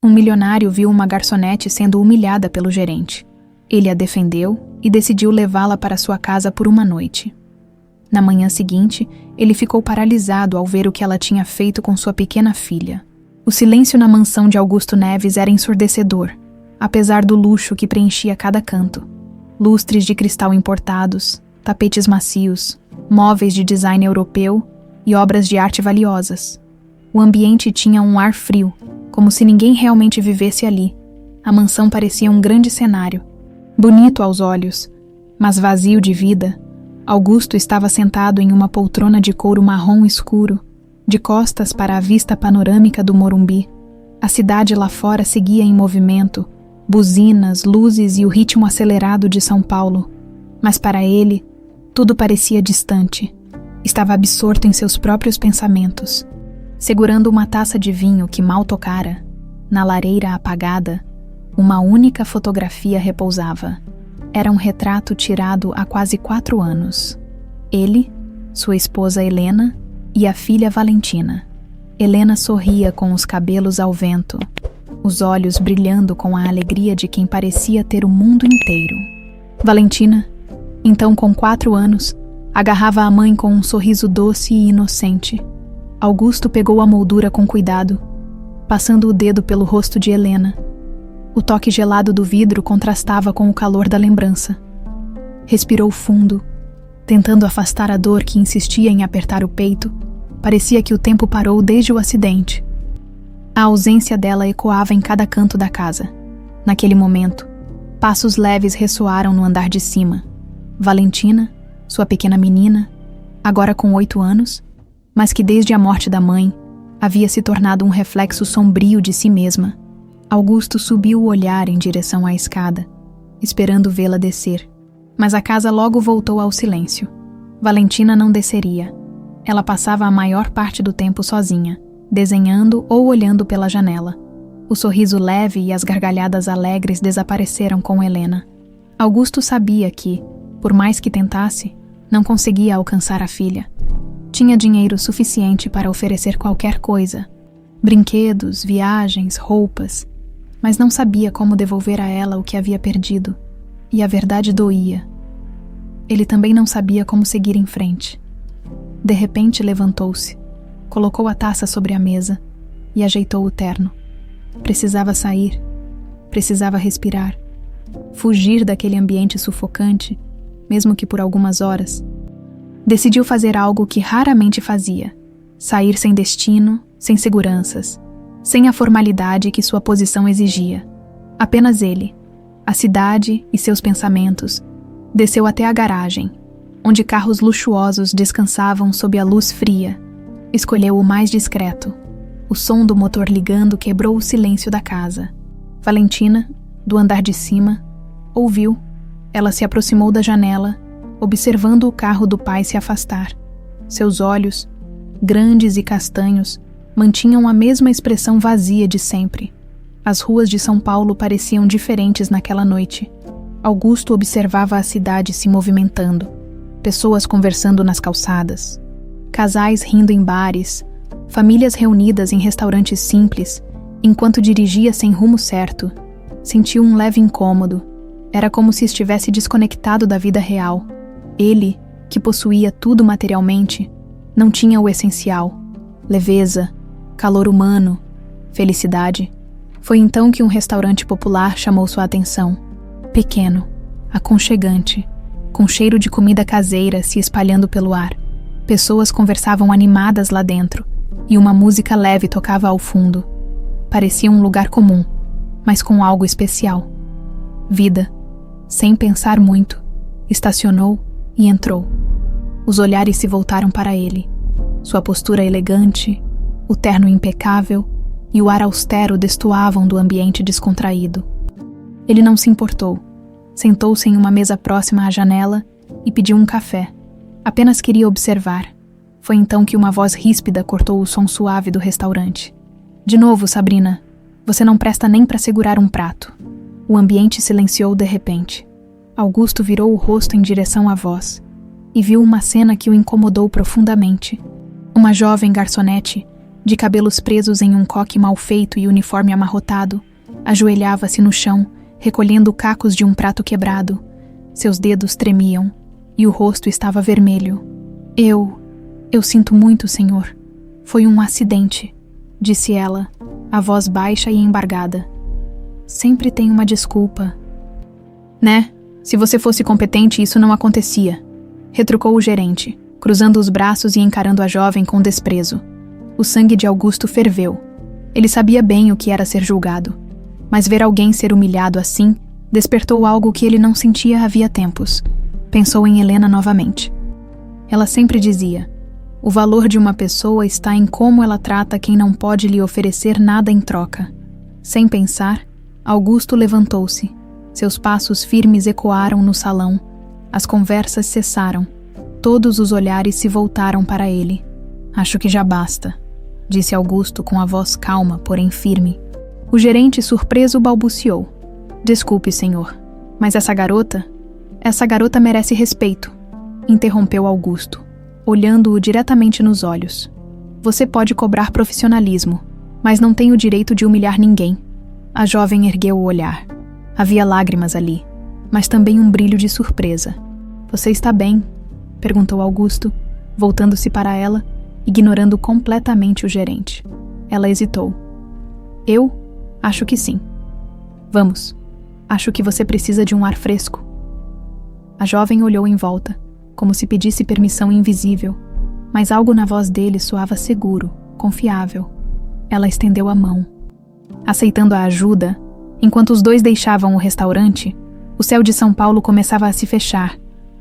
Um milionário viu uma garçonete sendo humilhada pelo gerente. Ele a defendeu e decidiu levá-la para sua casa por uma noite. Na manhã seguinte, ele ficou paralisado ao ver o que ela tinha feito com sua pequena filha. O silêncio na mansão de Augusto Neves era ensurdecedor, apesar do luxo que preenchia cada canto. Lustres de cristal importados, tapetes macios, móveis de design europeu e obras de arte valiosas. O ambiente tinha um ar frio, como se ninguém realmente vivesse ali. A mansão parecia um grande cenário, bonito aos olhos, mas vazio de vida. Augusto estava sentado em uma poltrona de couro marrom escuro, de costas para a vista panorâmica do Morumbi. A cidade lá fora seguia em movimento, buzinas, luzes e o ritmo acelerado de São Paulo. Mas para ele, tudo parecia distante. Estava absorto em seus próprios pensamentos. Segurando uma taça de vinho que mal tocara, na lareira apagada, uma única fotografia repousava. Era um retrato tirado há quase 4 anos. Ele, sua esposa Helena e a filha Valentina. Helena sorria com os cabelos ao vento, os olhos brilhando com a alegria de quem parecia ter o mundo inteiro. Valentina, então com 4 anos, agarrava a mãe com um sorriso doce e inocente. Augusto pegou a moldura com cuidado, passando o dedo pelo rosto de Helena. O toque gelado do vidro contrastava com o calor da lembrança. Respirou fundo, tentando afastar a dor que insistia em apertar o peito. Parecia que o tempo parou desde o acidente. A ausência dela ecoava em cada canto da casa. Naquele momento, passos leves ressoaram no andar de cima. Valentina, sua pequena menina, agora com 8 anos, mas que desde a morte da mãe havia se tornado um reflexo sombrio de si mesma. Augusto subiu o olhar em direção à escada, esperando vê-la descer. Mas a casa logo voltou ao silêncio. Valentina não desceria. Ela passava a maior parte do tempo sozinha, desenhando ou olhando pela janela. O sorriso leve e as gargalhadas alegres desapareceram com Helena. Augusto sabia que, por mais que tentasse, não conseguia alcançar a filha. Tinha dinheiro suficiente para oferecer qualquer coisa, brinquedos, viagens, roupas, mas não sabia como devolver a ela o que havia perdido, e a verdade doía. Ele também não sabia como seguir em frente. De repente levantou-se, colocou a taça sobre a mesa e ajeitou o terno. Precisava sair, precisava respirar, fugir daquele ambiente sufocante, mesmo que por algumas horas. Decidiu fazer algo que raramente fazia: sair sem destino, sem seguranças, sem a formalidade que sua posição exigia. Apenas ele, a cidade e seus pensamentos. Desceu até a garagem, onde carros luxuosos descansavam sob a luz fria. Escolheu o mais discreto. O som do motor ligando quebrou o silêncio da casa. Valentina, do andar de cima, ouviu. Ela se aproximou da janela, observando o carro do pai se afastar. Seus olhos, grandes e castanhos, mantinham a mesma expressão vazia de sempre. As ruas de São Paulo pareciam diferentes naquela noite. Augusto observava a cidade se movimentando, pessoas conversando nas calçadas, casais rindo em bares, famílias reunidas em restaurantes simples. Enquanto dirigia sem rumo certo, sentiu um leve incômodo. Era como se estivesse desconectado da vida real. Ele, que possuía tudo materialmente, não tinha o essencial: leveza, calor humano, felicidade. Foi então que um restaurante popular chamou sua atenção. Pequeno, aconchegante, com cheiro de comida caseira se espalhando pelo ar. Pessoas conversavam animadas lá dentro, e uma música leve tocava ao fundo. Parecia um lugar comum, mas com algo especial. Vida. Sem pensar muito, estacionou e entrou. Os olhares se voltaram para ele. Sua postura elegante, o terno impecável e o ar austero destoavam do ambiente descontraído. Ele não se importou. Sentou-se em uma mesa próxima à janela e pediu um café. Apenas queria observar. Foi então que uma voz ríspida cortou o som suave do restaurante. De novo, Sabrina, você não presta nem para segurar um prato. O ambiente silenciou de repente. Augusto virou o rosto em direção à voz e viu uma cena que o incomodou profundamente. Uma jovem garçonete, de cabelos presos em um coque mal feito e uniforme amarrotado, ajoelhava-se no chão, recolhendo cacos de um prato quebrado. Seus dedos tremiam e o rosto estava vermelho. Eu sinto muito, senhor. Foi um acidente, disse ela, a voz baixa e embargada. Sempre tem uma desculpa. Né? Se você fosse competente, isso não acontecia, retrucou o gerente, cruzando os braços e encarando a jovem com desprezo. O sangue de Augusto ferveu. Ele sabia bem o que era ser julgado, mas ver alguém ser humilhado assim despertou algo que ele não sentia havia tempos. Pensou em Helena novamente. Ela sempre dizia: o valor de uma pessoa está em como ela trata quem não pode lhe oferecer nada em troca. Sem pensar, Augusto levantou-se. Seus passos firmes ecoaram no salão. As conversas cessaram. Todos os olhares se voltaram para ele. Acho que já basta, disse Augusto com a voz calma, porém firme. O gerente, surpreso, balbuciou. Desculpe, senhor, mas essa garota merece respeito, interrompeu Augusto, olhando-o diretamente nos olhos. Você pode cobrar profissionalismo, mas não tem o direito de humilhar ninguém. A jovem ergueu o olhar. Havia lágrimas ali, mas também um brilho de surpresa. Você está bem? Perguntou Augusto, voltando-se para ela, ignorando completamente o gerente. Ela hesitou. Eu? Acho que sim. Vamos. Acho que você precisa de um ar fresco. A jovem olhou em volta, como se pedisse permissão invisível, mas algo na voz dele soava seguro, confiável. Ela estendeu a mão. Aceitando a ajuda, enquanto os dois deixavam o restaurante, o céu de São Paulo começava a se fechar,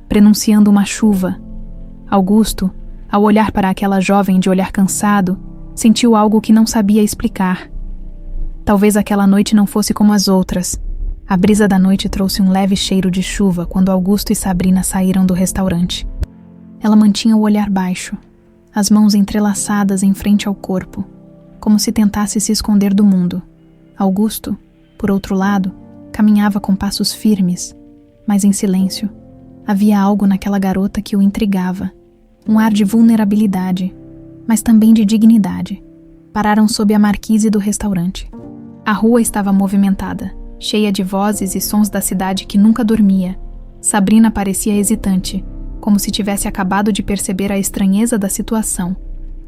prenunciando uma chuva. Augusto, ao olhar para aquela jovem de olhar cansado, sentiu algo que não sabia explicar. Talvez aquela noite não fosse como as outras. A brisa da noite trouxe um leve cheiro de chuva quando Augusto e Sabrina saíram do restaurante. Ela mantinha o olhar baixo, as mãos entrelaçadas em frente ao corpo, como se tentasse se esconder do mundo. Augusto, por outro lado, caminhava com passos firmes, mas em silêncio. Havia algo naquela garota que o intrigava, um ar de vulnerabilidade, mas também de dignidade. Pararam sob a marquise do restaurante. A rua estava movimentada, cheia de vozes e sons da cidade que nunca dormia. Sabrina parecia hesitante, como se tivesse acabado de perceber a estranheza da situação.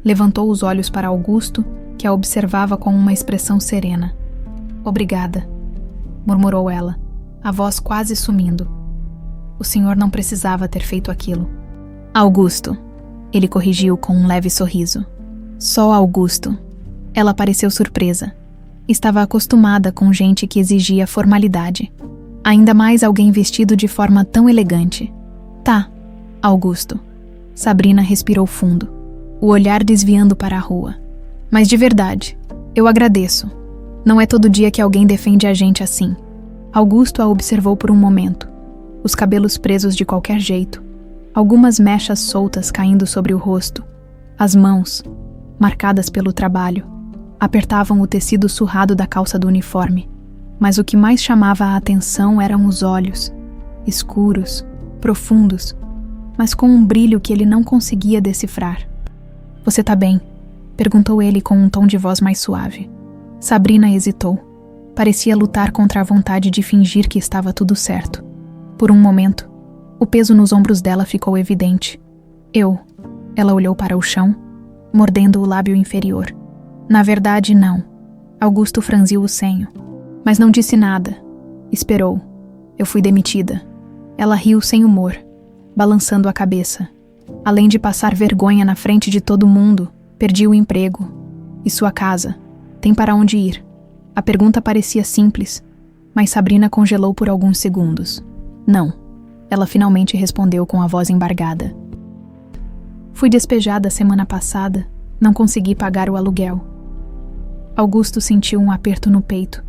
Levantou os olhos para Augusto, que a observava com uma expressão serena. Obrigada, murmurou ela, a voz quase sumindo. O senhor não precisava ter feito aquilo. Augusto, ele corrigiu com um leve sorriso. Só Augusto. Ela pareceu surpresa. Estava acostumada com gente que exigia formalidade. Ainda mais alguém vestido de forma tão elegante. Tá, Augusto. Sabrina respirou fundo, o olhar desviando para a rua. Mas de verdade, eu agradeço. Não é todo dia que alguém defende a gente assim. Augusto a observou por um momento. Os cabelos presos de qualquer jeito. Algumas mechas soltas caindo sobre o rosto. As mãos, marcadas pelo trabalho, apertavam o tecido surrado da calça do uniforme. Mas o que mais chamava a atenção eram os olhos, escuros, profundos, mas com um brilho que ele não conseguia decifrar. Você tá bem? Perguntou ele com um tom de voz mais suave. Sabrina hesitou. Parecia lutar contra a vontade de fingir que estava tudo certo. Por um momento, o peso nos ombros dela ficou evidente. Ela olhou para o chão, mordendo o lábio inferior. Na verdade, não. Augusto franziu o senho. Mas não disse nada. Esperou. Eu fui demitida. Ela riu sem humor, balançando a cabeça. Além de passar vergonha na frente de todo mundo, perdi o emprego. E sua casa? Tem para onde ir? A pergunta parecia simples, mas Sabrina congelou por alguns segundos. Não. Ela finalmente respondeu com a voz embargada. Fui despejada semana passada. Não consegui pagar o aluguel. Augusto sentiu um aperto no peito.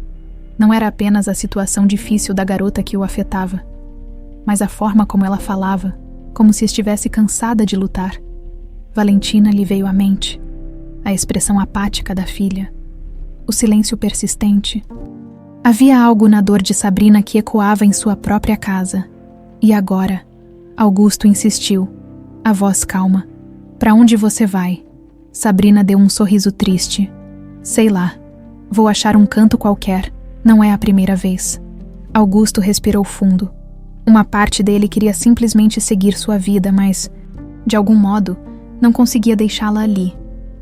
Não era apenas a situação difícil da garota que o afetava, mas a forma como ela falava, como se estivesse cansada de lutar. Valentina lhe veio à mente. A expressão apática da filha. O silêncio persistente. Havia algo na dor de Sabrina que ecoava em sua própria casa. E agora, Augusto insistiu, a voz calma. Para onde você vai? Sabrina deu um sorriso triste. Sei lá. Vou achar um canto qualquer. Não é a primeira vez. Augusto respirou fundo. Uma parte dele queria simplesmente seguir sua vida, mas, de algum modo, não conseguia deixá-la ali.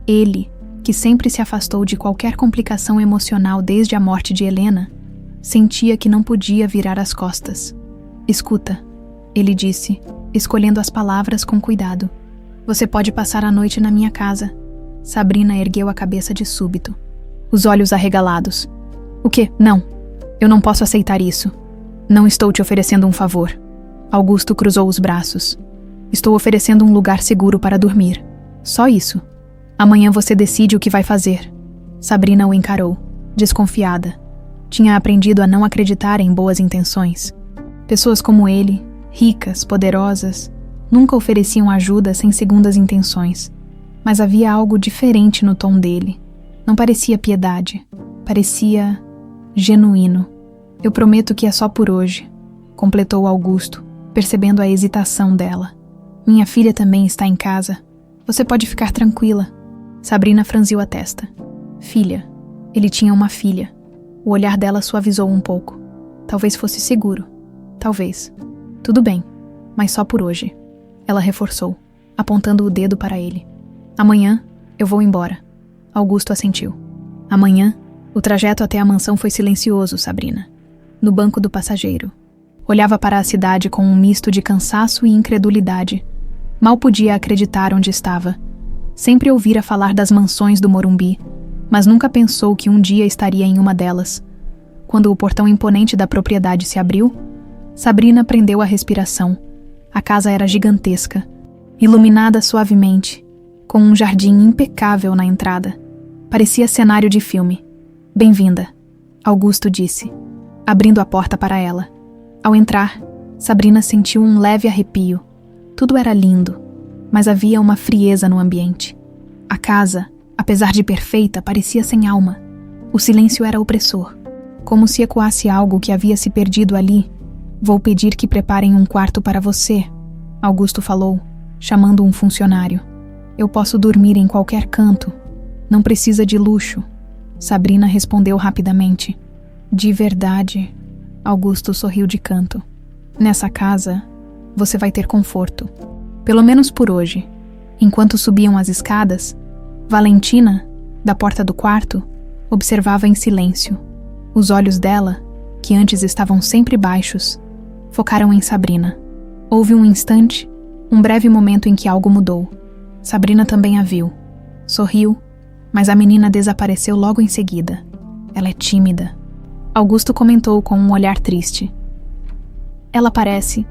Ele, que sempre se afastou de qualquer complicação emocional desde a morte de Helena, sentia que não podia virar as costas. Escuta, ele disse, escolhendo as palavras com cuidado. Você pode passar a noite na minha casa. Sabrina ergueu a cabeça de súbito, os olhos arregalados. O quê? Não. Eu não posso aceitar isso. Não estou te oferecendo um favor. Augusto cruzou os braços. Estou oferecendo um lugar seguro para dormir. Só isso. Amanhã você decide o que vai fazer. Sabrina o encarou, desconfiada. Tinha aprendido a não acreditar em boas intenções. Pessoas como ele, ricas, poderosas, nunca ofereciam ajuda sem segundas intenções. Mas havia algo diferente no tom dele. Não parecia piedade. Parecia genuíno. Eu prometo que é só por hoje, completou Augusto, percebendo a hesitação dela. Minha filha também está em casa. Você pode ficar tranquila. Sabrina franziu a testa. Filha. Ele tinha uma filha. O olhar dela suavizou um pouco. Talvez fosse seguro. Talvez. Tudo bem, mas só por hoje. Ela reforçou, apontando o dedo para ele. Amanhã, eu vou embora. Augusto assentiu. Amanhã, o trajeto até a mansão foi silencioso, Sabrina. No banco do passageiro. Olhava para a cidade com um misto de cansaço e incredulidade. Mal podia acreditar onde estava. Sempre ouvira falar das mansões do Morumbi, mas nunca pensou que um dia estaria em uma delas. Quando o portão imponente da propriedade se abriu, Sabrina prendeu a respiração. A casa era gigantesca, iluminada suavemente, com um jardim impecável na entrada. Parecia cenário de filme. Bem-vinda, Augusto disse, abrindo a porta para ela. Ao entrar, Sabrina sentiu um leve arrepio. Tudo era lindo, mas havia uma frieza no ambiente. A casa, apesar de perfeita, parecia sem alma. O silêncio era opressor, como se ecoasse algo que havia se perdido ali. Vou pedir que preparem um quarto para você, Augusto falou, chamando um funcionário. Eu posso dormir em qualquer canto. Não precisa de luxo. Sabrina respondeu rapidamente. De verdade, Augusto sorriu de canto. Nessa casa, você vai ter conforto. Pelo menos por hoje. Enquanto subiam as escadas, Valentina, da porta do quarto, observava em silêncio. Os olhos dela, que antes estavam sempre baixos, focaram em Sabrina. Houve um instante, um breve momento em que algo mudou. Sabrina também a viu. Sorriu, mas a menina desapareceu logo em seguida. Ela é tímida. Augusto comentou com um olhar triste. Ela parece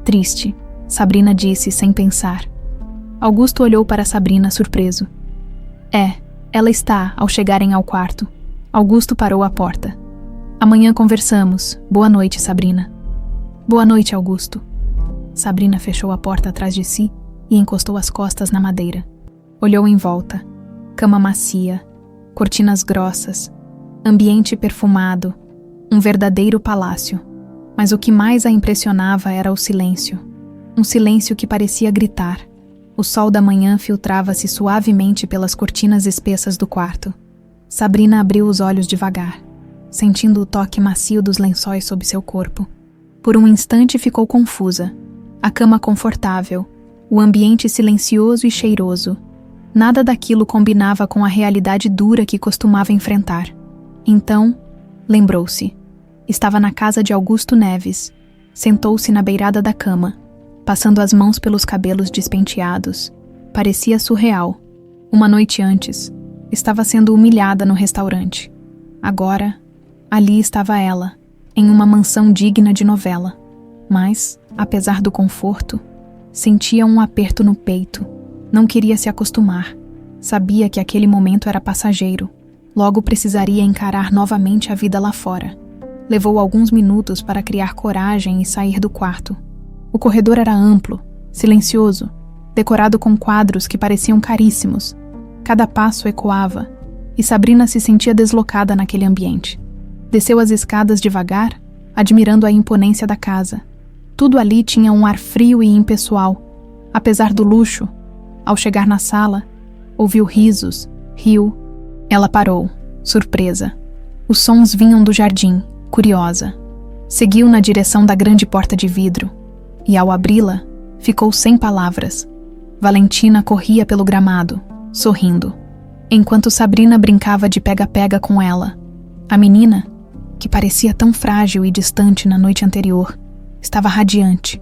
triste, Sabrina disse sem pensar. Augusto olhou para Sabrina surpreso. Ela está ao chegarem ao quarto. Augusto parou à porta. Amanhã conversamos. Boa noite, Sabrina. Boa noite, Augusto. Sabrina fechou a porta atrás de si e encostou as costas na madeira. Olhou em volta. Cama macia, cortinas grossas, ambiente perfumado, um verdadeiro palácio. Mas o que mais a impressionava era o silêncio. Um silêncio que parecia gritar. O sol da manhã filtrava-se suavemente pelas cortinas espessas do quarto. Sabrina abriu os olhos devagar, sentindo o toque macio dos lençóis sob seu corpo. Por um instante ficou confusa. A cama confortável, o ambiente silencioso e cheiroso. Nada daquilo combinava com a realidade dura que costumava enfrentar. Então, lembrou-se. Estava na casa de Augusto Neves. Sentou-se na beirada da cama, passando as mãos pelos cabelos despenteados. Parecia surreal. Uma noite antes, estava sendo humilhada no restaurante. Agora, ali estava ela, em uma mansão digna de novela. Mas, apesar do conforto, sentia um aperto no peito. Não queria se acostumar. Sabia que aquele momento era passageiro. Logo precisaria encarar novamente a vida lá fora. Levou alguns minutos para criar coragem e sair do quarto. O corredor era amplo, silencioso, decorado com quadros que pareciam caríssimos. Cada passo ecoava, e Sabrina se sentia deslocada naquele ambiente. Desceu as escadas devagar, admirando a imponência da casa. Tudo ali tinha um ar frio e impessoal. Apesar do luxo, ao chegar na sala, Ouviu risos, riu. Ela parou, surpresa. Os sons vinham do jardim, curiosa. Seguiu na direção da grande porta de vidro e, ao abri-la, ficou sem palavras. Valentina corria pelo gramado, sorrindo, enquanto Sabrina brincava de pega-pega com ela. A menina, que parecia tão frágil e distante na noite anterior, estava radiante.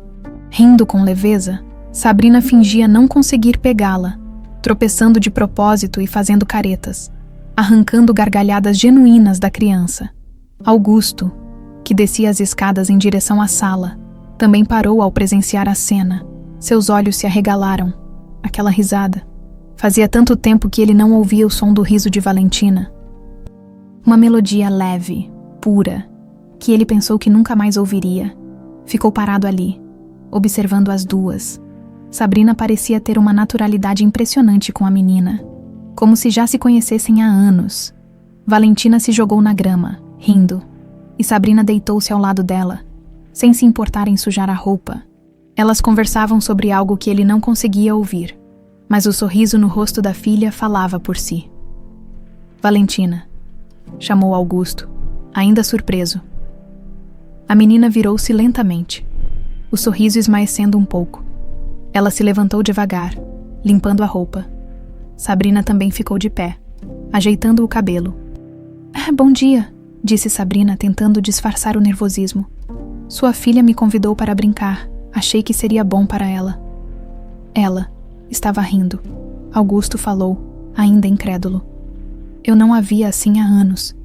Rindo com leveza, Sabrina fingia não conseguir pegá-la, tropeçando de propósito e fazendo caretas, arrancando gargalhadas genuínas da criança. Augusto, que descia as escadas em direção à sala, também parou ao presenciar a cena. Seus olhos se arregalaram. Aquela risada. Fazia tanto tempo que ele não ouvia o som do riso de Valentina. Uma melodia leve, pura, que ele pensou que nunca mais ouviria. Ficou parado ali, observando as duas. Sabrina parecia ter uma naturalidade impressionante com a menina, como se já se conhecessem há anos. Valentina se jogou na grama, rindo, e Sabrina deitou-se ao lado dela, sem se importar em sujar a roupa. Elas conversavam sobre algo que ele não conseguia ouvir, mas o sorriso no rosto da filha falava por si. Valentina, chamou Augusto, ainda surpreso. A menina virou-se lentamente, o sorriso esmaecendo um pouco. Ela se levantou devagar, limpando a roupa. Sabrina também ficou de pé, ajeitando o cabelo. Bom dia, disse Sabrina, tentando disfarçar o nervosismo. Sua filha me convidou para brincar. Achei que seria bom para ela. Ela estava rindo. Augusto falou, ainda incrédulo. Eu não a via assim há anos.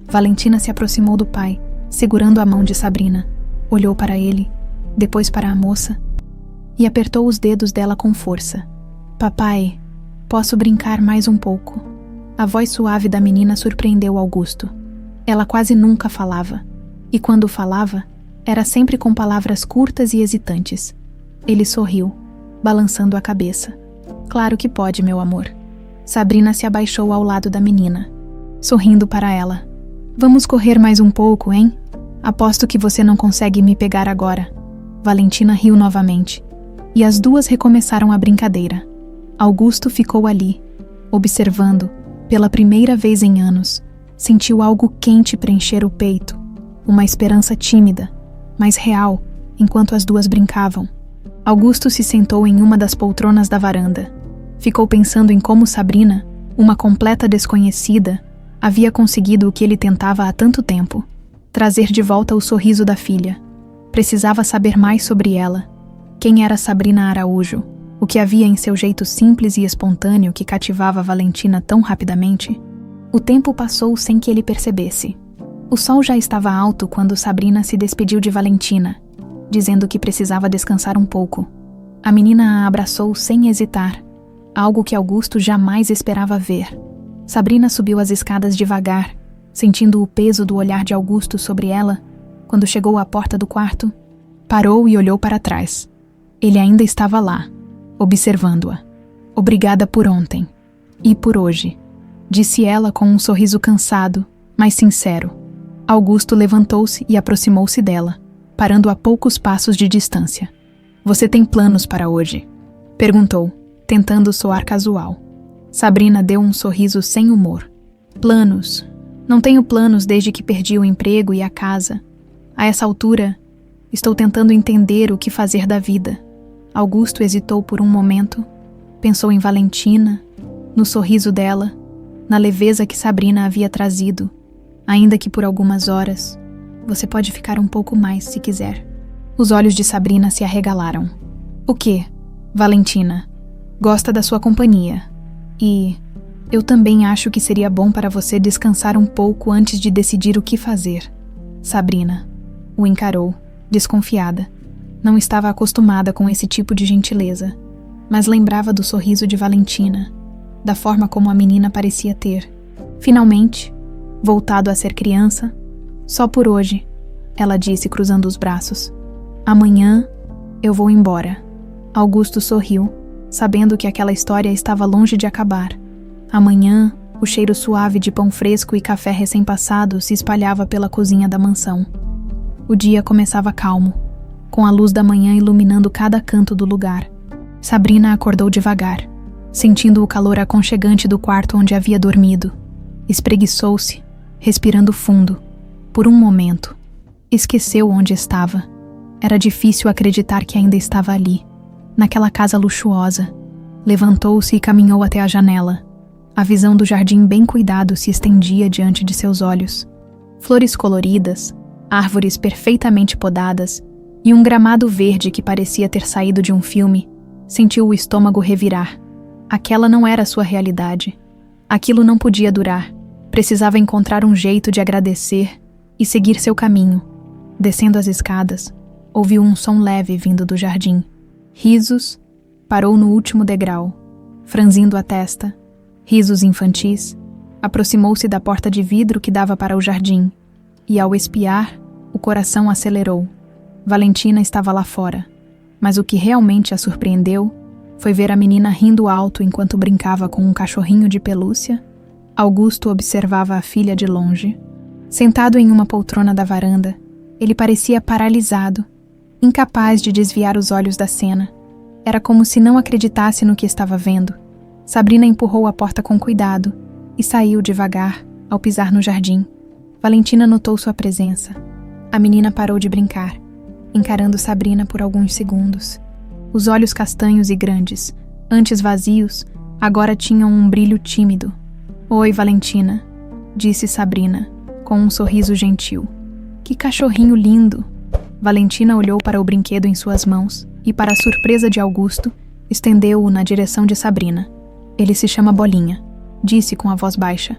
Valentina se aproximou do pai, segurando a mão de Sabrina. Olhou para ele, depois para a moça, e apertou os dedos dela com força. Papai, posso brincar mais um pouco? A voz suave da menina surpreendeu Augusto. Ela quase nunca falava, e quando falava, era sempre com palavras curtas e hesitantes. Ele sorriu, balançando a cabeça. Claro que pode, meu amor. Sabrina se abaixou ao lado da menina, sorrindo para ela. Vamos correr mais um pouco, hein? Aposto que você não consegue me pegar agora. Valentina riu novamente, e as duas recomeçaram a brincadeira. Augusto ficou ali, observando, pela primeira vez em anos. Sentiu algo quente preencher o peito, uma esperança tímida, mas real, enquanto as duas brincavam. Augusto se sentou em uma das poltronas da varanda. Ficou pensando em como Sabrina, uma completa desconhecida, havia conseguido o que ele tentava há tanto tempo: trazer de volta o sorriso da filha. Precisava saber mais sobre ela. Quem era Sabrina Araújo? O que havia em seu jeito simples e espontâneo que cativava Valentina tão rapidamente? O tempo passou sem que ele percebesse. O sol já estava alto quando Sabrina se despediu de Valentina, dizendo que precisava descansar um pouco. A menina a abraçou sem hesitar, algo que Augusto jamais esperava ver. Sabrina subiu as escadas devagar, sentindo o peso do olhar de Augusto sobre ela. Quando chegou à porta do quarto, parou e olhou para trás. Ele ainda estava lá, observando-a. Obrigada por ontem. E por hoje, disse ela com um sorriso cansado, mas sincero. Augusto levantou-se e aproximou-se dela, parando a poucos passos de distância. Você tem planos para hoje? Perguntou, tentando soar casual. Sabrina deu um sorriso sem humor. Planos? Não tenho planos desde que perdi o emprego e a casa. A essa altura, estou tentando entender o que fazer da vida. Augusto hesitou por um momento, pensou em Valentina, no sorriso dela, na leveza que Sabrina havia trazido, ainda que por algumas horas. Você pode ficar um pouco mais se quiser. Os olhos de Sabrina se arregalaram. O quê? Valentina, gosta da sua companhia. E eu também acho que seria bom para você descansar um pouco antes de decidir o que fazer. Sabrina o encarou, desconfiada. Não estava acostumada com esse tipo de gentileza, mas lembrava do sorriso de Valentina, da forma como a menina parecia ter. Finalmente, voltado a ser criança, só por hoje, ela disse cruzando os braços. Amanhã eu vou embora. Augusto sorriu, sabendo que aquela história estava longe de acabar. Amanhã, o cheiro suave de pão fresco e café recém-passado se espalhava pela cozinha da mansão. O dia começava calmo, com a luz da manhã iluminando cada canto do lugar. Sabrina acordou devagar, sentindo o calor aconchegante do quarto onde havia dormido. Espreguiçou-se, respirando fundo. Por um momento, esqueceu onde estava. Era difícil acreditar que ainda estava ali, naquela casa luxuosa. Levantou-se e caminhou até a janela. A visão do jardim bem cuidado se estendia diante de seus olhos. Flores coloridas, árvores perfeitamente podadas e um gramado verde que parecia ter saído de um filme. Sentiu o estômago revirar. Aquela não era sua realidade. Aquilo não podia durar. Precisava encontrar um jeito de agradecer e seguir seu caminho. Descendo as escadas, ouviu um som leve vindo do jardim. Risos. Parou no último degrau, franzindo a testa. Risos infantis. Aproximou-se da porta de vidro que dava para o jardim. E ao espiar, o coração acelerou. Valentina estava lá fora. Mas o que realmente a surpreendeu foi ver a menina rindo alto enquanto brincava com um cachorrinho de pelúcia. Augusto observava a filha de longe. Sentado em uma poltrona da varanda, ele parecia paralisado, incapaz de desviar os olhos da cena. Era como se não acreditasse no que estava vendo. Sabrina empurrou a porta com cuidado e saiu devagar ao pisar no jardim. Valentina notou sua presença. A menina parou de brincar, encarando Sabrina por alguns segundos. Os olhos castanhos e grandes, antes vazios, agora tinham um brilho tímido. «Oi, Valentina», disse Sabrina, com um sorriso gentil. «Que cachorrinho lindo!» Valentina olhou para o brinquedo em suas mãos e, para a surpresa de Augusto, estendeu-o na direção de Sabrina. «Ele se chama Bolinha», disse com a voz baixa.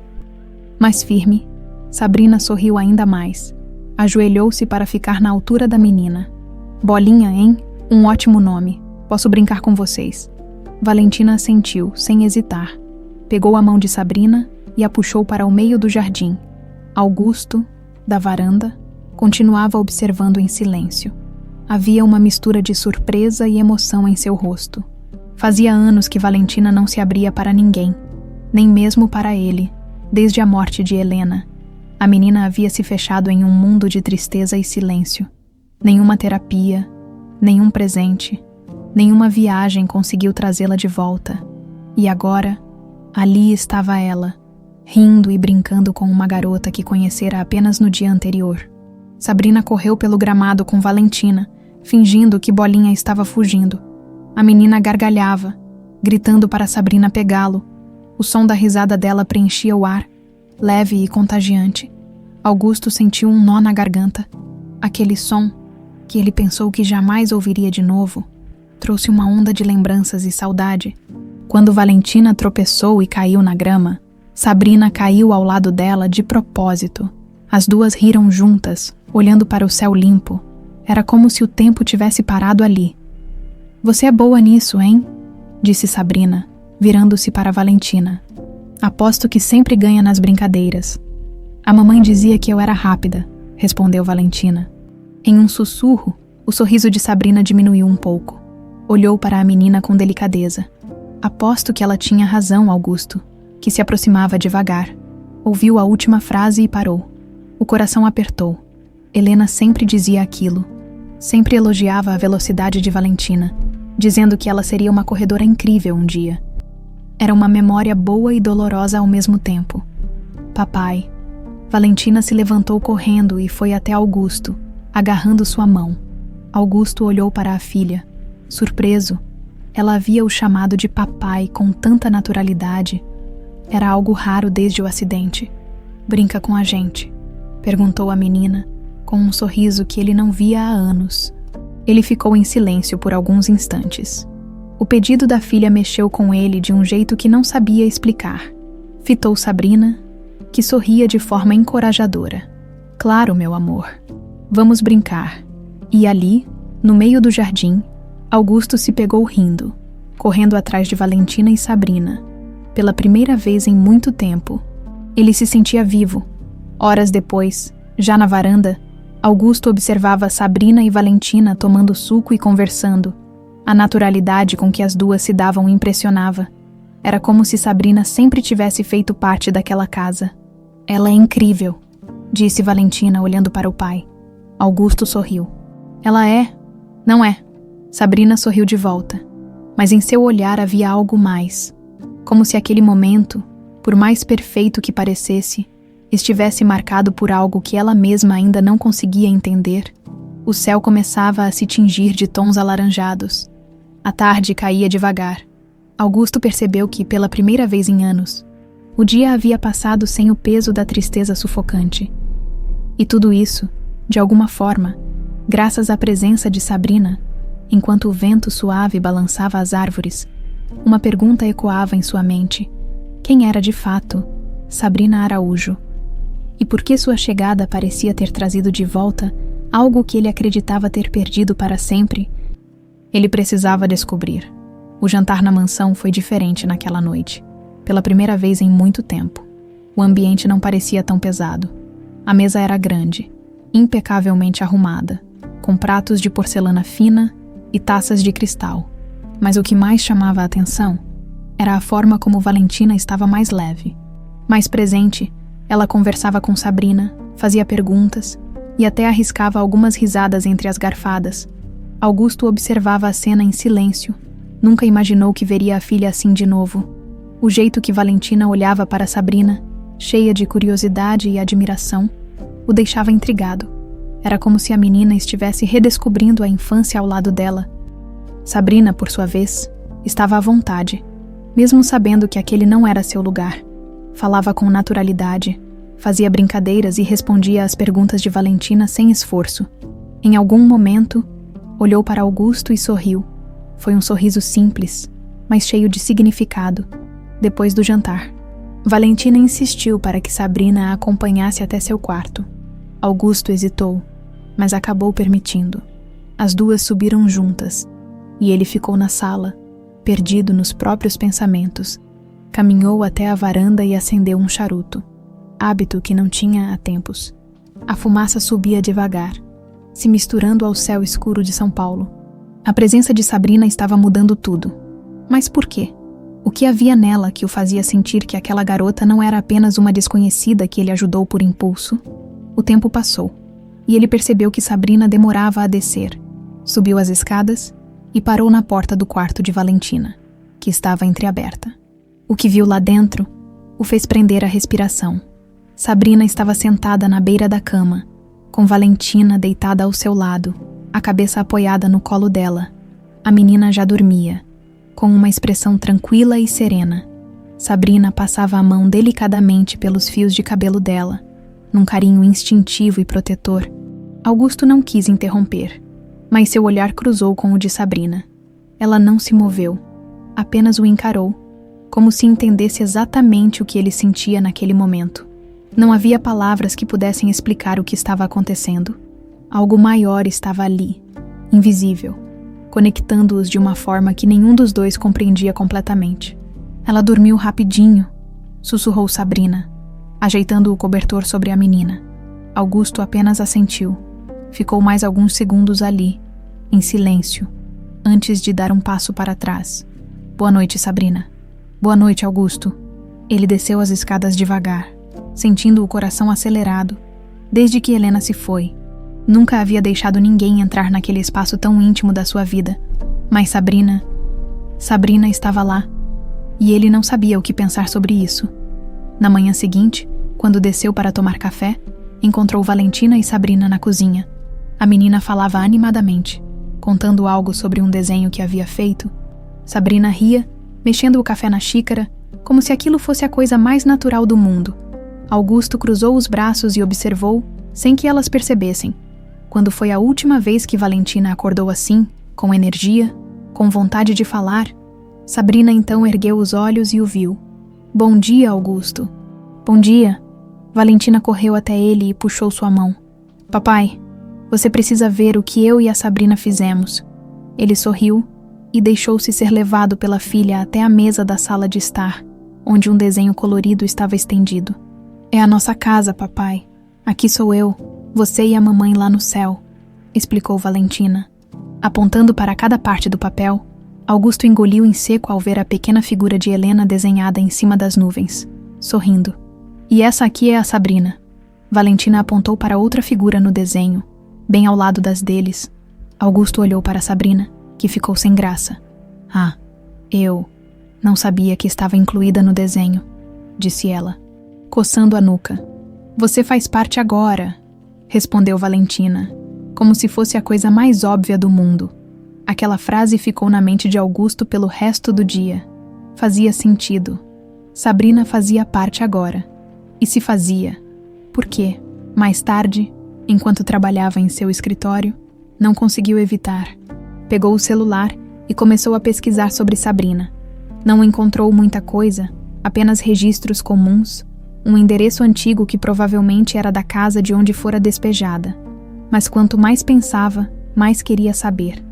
Mais firme, Sabrina sorriu ainda mais. Ajoelhou-se para ficar na altura da menina. «Bolinha, hein? Um ótimo nome. Posso brincar com vocês?» Valentina assentiu, sem hesitar. Pegou a mão de Sabrina e a puxou para o meio do jardim. Augusto, da varanda, continuava observando em silêncio. Havia uma mistura de surpresa e emoção em seu rosto. Fazia anos que Valentina não se abria para ninguém, nem mesmo para ele, desde a morte de Helena. A menina havia se fechado em um mundo de tristeza e silêncio. Nenhuma terapia, nenhum presente, nenhuma viagem conseguiu trazê-la de volta. E agora, ali estava ela, rindo e brincando com uma garota que conhecera apenas no dia anterior. Sabrina correu pelo gramado com Valentina, fingindo que Bolinha estava fugindo. A menina gargalhava, gritando para Sabrina pegá-lo. O som da risada dela preenchia o ar, leve e contagiante. Augusto sentiu um nó na garganta. Aquele som, que ele pensou que jamais ouviria de novo, trouxe uma onda de lembranças e saudade. Quando Valentina tropeçou e caiu na grama, Sabrina caiu ao lado dela de propósito. As duas riram juntas, olhando para o céu limpo. Era como se o tempo tivesse parado ali. «Você é boa nisso, hein?» disse Sabrina, virando-se para Valentina. «Aposto que sempre ganha nas brincadeiras». «A mamãe dizia que eu era rápida», respondeu Valentina. Em um sussurro, o sorriso de Sabrina diminuiu um pouco. Olhou para a menina com delicadeza. «Aposto que ela tinha razão, Augusto», que se aproximava devagar. Ouviu a última frase e parou. O coração apertou. Helena sempre dizia aquilo. Sempre elogiava a velocidade de Valentina, dizendo que ela seria uma corredora incrível um dia. Era uma memória boa e dolorosa ao mesmo tempo. «Papai». Valentina se levantou correndo e foi até Augusto, agarrando sua mão. Augusto olhou para a filha. Surpreso, ela havia o chamado de papai com tanta naturalidade. Era algo raro desde o acidente. «Brinca com a gente?» perguntou a menina, com um sorriso que ele não via há anos. Ele ficou em silêncio por alguns instantes. O pedido da filha mexeu com ele de um jeito que não sabia explicar. Fitou Sabrina, que sorria de forma encorajadora. «Claro, meu amor. Vamos brincar». E ali, no meio do jardim, Augusto se pegou rindo, correndo atrás de Valentina e Sabrina. Pela primeira vez em muito tempo, ele se sentia vivo. Horas depois, já na varanda, Augusto observava Sabrina e Valentina tomando suco e conversando. A naturalidade com que as duas se davam impressionava. Era como se Sabrina sempre tivesse feito parte daquela casa. «Ela é incrível», disse Valentina olhando para o pai. Augusto sorriu. «Ela é? Não é?» Sabrina sorriu de volta. Mas em seu olhar havia algo mais. como se aquele momento, por mais perfeito que parecesse, estivesse marcado por algo que ela mesma ainda não conseguia entender. O céu começava a se tingir de tons alaranjados. A tarde caía devagar. Augusto percebeu que, pela primeira vez em anos, o dia havia passado sem o peso da tristeza sufocante. E tudo isso, de alguma forma, graças à presença de Sabrina, enquanto o vento suave balançava as árvores, uma pergunta ecoava em sua mente. Quem era de fato Sabrina Araújo? E por que sua chegada parecia ter trazido de volta algo que ele acreditava ter perdido para sempre? Ele precisava descobrir. O jantar na mansão foi diferente naquela noite. Pela primeira vez em muito tempo. O ambiente não parecia tão pesado. A mesa era grande, impecavelmente arrumada, com pratos de porcelana fina e taças de cristal. Mas o que mais chamava a atenção era a forma como Valentina estava mais leve. Mais presente, ela conversava com Sabrina, fazia perguntas e até arriscava algumas risadas entre as garfadas. Augusto observava a cena em silêncio. Nunca imaginou que veria a filha assim de novo. O jeito que Valentina olhava para Sabrina, cheia de curiosidade e admiração, o deixava intrigado. Era como se a menina estivesse redescobrindo a infância ao lado dela. Sabrina, por sua vez, estava à vontade, mesmo sabendo que aquele não era seu lugar. Falava com naturalidade, fazia brincadeiras e respondia às perguntas de Valentina sem esforço. Em algum momento, olhou para Augusto e sorriu. Foi um sorriso simples, mas cheio de significado. Depois do jantar, Valentina insistiu para que Sabrina a acompanhasse até seu quarto. Augusto hesitou, mas acabou permitindo. As duas subiram juntas, e ele ficou na sala, perdido nos próprios pensamentos. Caminhou até a varanda e acendeu um charuto, hábito que não tinha há tempos. A fumaça subia devagar, se misturando ao céu escuro de São Paulo. A presença de Sabrina estava mudando tudo. Mas por quê? O que havia nela que o fazia sentir que aquela garota não era apenas uma desconhecida que ele ajudou por impulso? O tempo passou, e ele percebeu que Sabrina demorava a descer. Subiu as escadas e parou na porta do quarto de Valentina, que estava entreaberta. O que viu lá dentro o fez prender a respiração. Sabrina estava sentada na beira da cama, com Valentina deitada ao seu lado, a cabeça apoiada no colo dela. A menina já dormia, com uma expressão tranquila e serena. Sabrina passava a mão delicadamente pelos fios de cabelo dela, num carinho instintivo e protetor. Augusto não quis interromper, mas seu olhar cruzou com o de Sabrina. Ela não se moveu, apenas o encarou, como se entendesse exatamente o que ele sentia naquele momento. Não havia palavras que pudessem explicar o que estava acontecendo. Algo maior estava ali, invisível, conectando-os de uma forma que nenhum dos dois compreendia completamente. Ela dormiu rapidinho, sussurrou Sabrina, ajeitando o cobertor sobre a menina. Augusto apenas assentiu. Ficou mais alguns segundos ali, em silêncio, antes de dar um passo para trás. Boa noite, Sabrina. Boa noite, Augusto. Ele desceu as escadas devagar, sentindo o coração acelerado. Desde que Helena se foi, nunca havia deixado ninguém entrar naquele espaço tão íntimo da sua vida. Mas Sabrina estava lá, e ele não sabia o que pensar sobre isso. Na manhã seguinte, quando desceu para tomar café, encontrou Valentina e Sabrina na cozinha. A menina falava animadamente, contando algo sobre um desenho que havia feito. Sabrina ria, mexendo o café na xícara, como se aquilo fosse a coisa mais natural do mundo. Augusto cruzou os braços e observou, sem que elas percebessem. Quando foi a última vez que Valentina acordou assim, com energia, com vontade de falar, Sabrina então ergueu os olhos e o viu. Bom dia, Augusto. Bom dia. Valentina correu até ele e puxou sua mão. Papai, você precisa ver o que eu e a Sabrina fizemos. Ele sorriu e deixou-se ser levado pela filha até a mesa da sala de estar, onde um desenho colorido estava estendido. É a nossa casa, papai. Aqui sou eu, você e a mamãe lá no céu, explicou Valentina. Apontando para cada parte do papel, Augusto engoliu em seco ao ver a pequena figura de Helena desenhada em cima das nuvens, sorrindo. E essa aqui é a Sabrina. Valentina apontou para outra figura no desenho, bem ao lado das deles. Augusto olhou para Sabrina, que ficou sem graça. Ah, Não sabia que estava incluída no desenho, disse ela, coçando a nuca. Você faz parte agora, respondeu Valentina, como se fosse a coisa mais óbvia do mundo. Aquela frase ficou na mente de Augusto pelo resto do dia. Fazia sentido. Sabrina fazia parte agora. E se fazia. Por quê? Mais tarde, enquanto trabalhava em seu escritório, não conseguiu evitar. Pegou o celular e começou a pesquisar sobre Sabrina. Não encontrou muita coisa, apenas registros comuns, um endereço antigo que provavelmente era da casa de onde fora despejada. Mas quanto mais pensava, mais queria saber.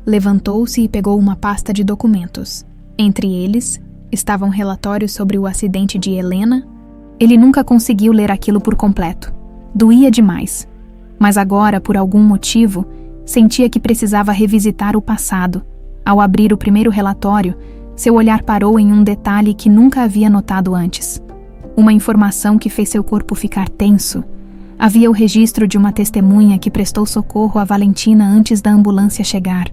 Levantou-se e pegou uma pasta de documentos. Entre eles, estavam relatórios sobre o acidente de Helena. Ele nunca conseguiu ler aquilo por completo. Doía demais. Mas agora, por algum motivo, sentia que precisava revisitar o passado. Ao abrir o primeiro relatório, seu olhar parou em um detalhe que nunca havia notado antes. Uma informação que fez seu corpo ficar tenso. Havia o registro de uma testemunha que prestou socorro a Valentina antes da ambulância chegar.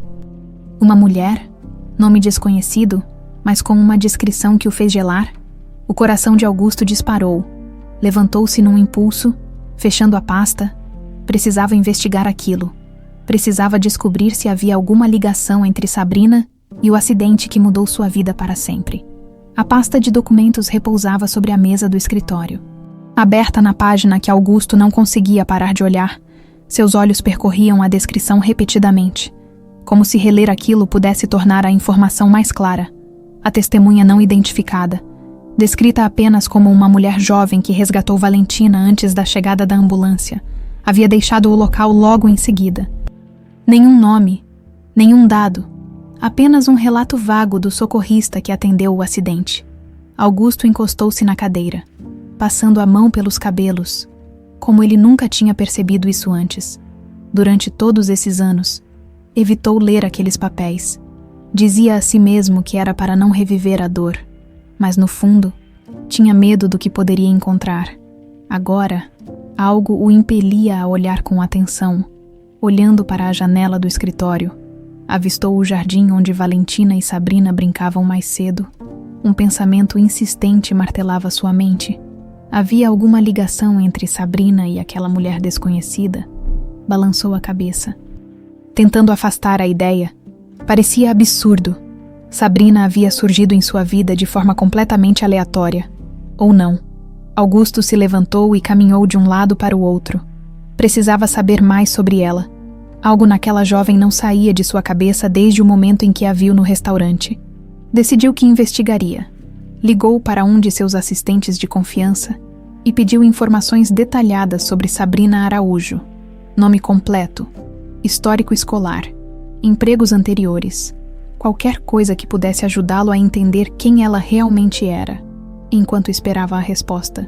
Uma mulher, nome desconhecido, mas com uma descrição que o fez gelar. O coração de Augusto disparou. Levantou-se num impulso, fechando a pasta. Precisava investigar aquilo. Precisava descobrir se havia alguma ligação entre Sabrina e o acidente que mudou sua vida para sempre. A pasta de documentos repousava sobre a mesa do escritório. Aberta na página que Augusto não conseguia parar de olhar, seus olhos percorriam a descrição repetidamente, como se reler aquilo pudesse tornar a informação mais clara. A testemunha não identificada, descrita apenas como uma mulher jovem que resgatou Valentina antes da chegada da ambulância, havia deixado o local logo em seguida. Nenhum nome, nenhum dado, apenas um relato vago do socorrista que atendeu o acidente. Augusto encostou-se na cadeira, passando a mão pelos cabelos, como ele nunca tinha percebido isso antes. Durante todos esses anos, evitou ler aqueles papéis. Dizia a si mesmo que era para não reviver a dor, mas no fundo, tinha medo do que poderia encontrar. Agora, algo o impelia a olhar com atenção. Olhando para a janela do escritório, avistou o jardim onde Valentina e Sabrina brincavam mais cedo. Um pensamento insistente martelava sua mente. Havia alguma ligação entre Sabrina e aquela mulher desconhecida? Balançou a cabeça, tentando afastar a ideia. Parecia absurdo. Sabrina havia surgido em sua vida de forma completamente aleatória. Ou não. Augusto se levantou e caminhou de um lado para o outro. Precisava saber mais sobre ela. Algo naquela jovem não saía de sua cabeça desde o momento em que a viu no restaurante. Decidiu que investigaria. Ligou para um de seus assistentes de confiança e pediu informações detalhadas sobre Sabrina Araújo. Nome completo, histórico escolar, empregos anteriores, qualquer coisa que pudesse ajudá-lo a entender quem ela realmente era. Enquanto esperava a resposta,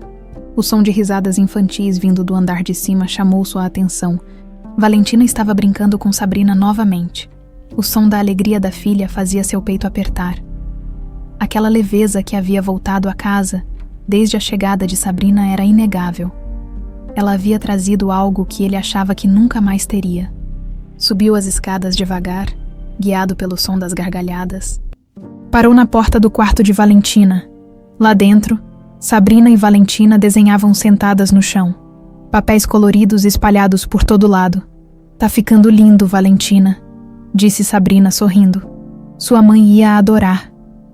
o som de risadas infantis vindo do andar de cima chamou sua atenção. Valentina estava brincando com Sabrina novamente. O som da alegria da filha fazia seu peito apertar. Aquela leveza que havia voltado à casa desde a chegada de Sabrina era inegável. Ela havia trazido algo que ele achava que nunca mais teria. Subiu as escadas devagar, guiado pelo som das gargalhadas. Parou na porta do quarto de Valentina. Lá dentro, Sabrina e Valentina desenhavam sentadas no chão. Papéis coloridos espalhados por todo lado. Tá ficando lindo, Valentina, disse Sabrina sorrindo. Sua mãe ia adorar.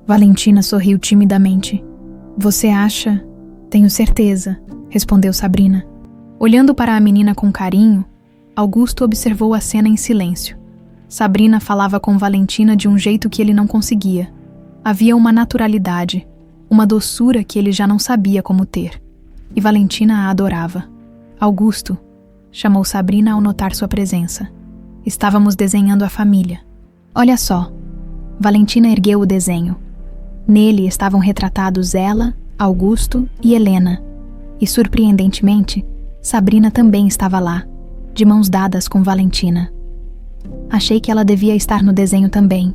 Valentina sorriu timidamente. Você acha? Tenho certeza, respondeu Sabrina. Olhando para a menina com carinho, Augusto observou a cena em silêncio. Sabrina falava com Valentina de um jeito que ele não conseguia. Havia uma naturalidade, uma doçura que ele já não sabia como ter. E Valentina a adorava. Augusto, chamou Sabrina ao notar sua presença. Estávamos desenhando a família. Olha só. Valentina ergueu o desenho. Nele estavam retratados ela, Augusto e Helena. E, surpreendentemente, Sabrina também estava lá, de mãos dadas com Valentina. Achei que ela devia estar no desenho também,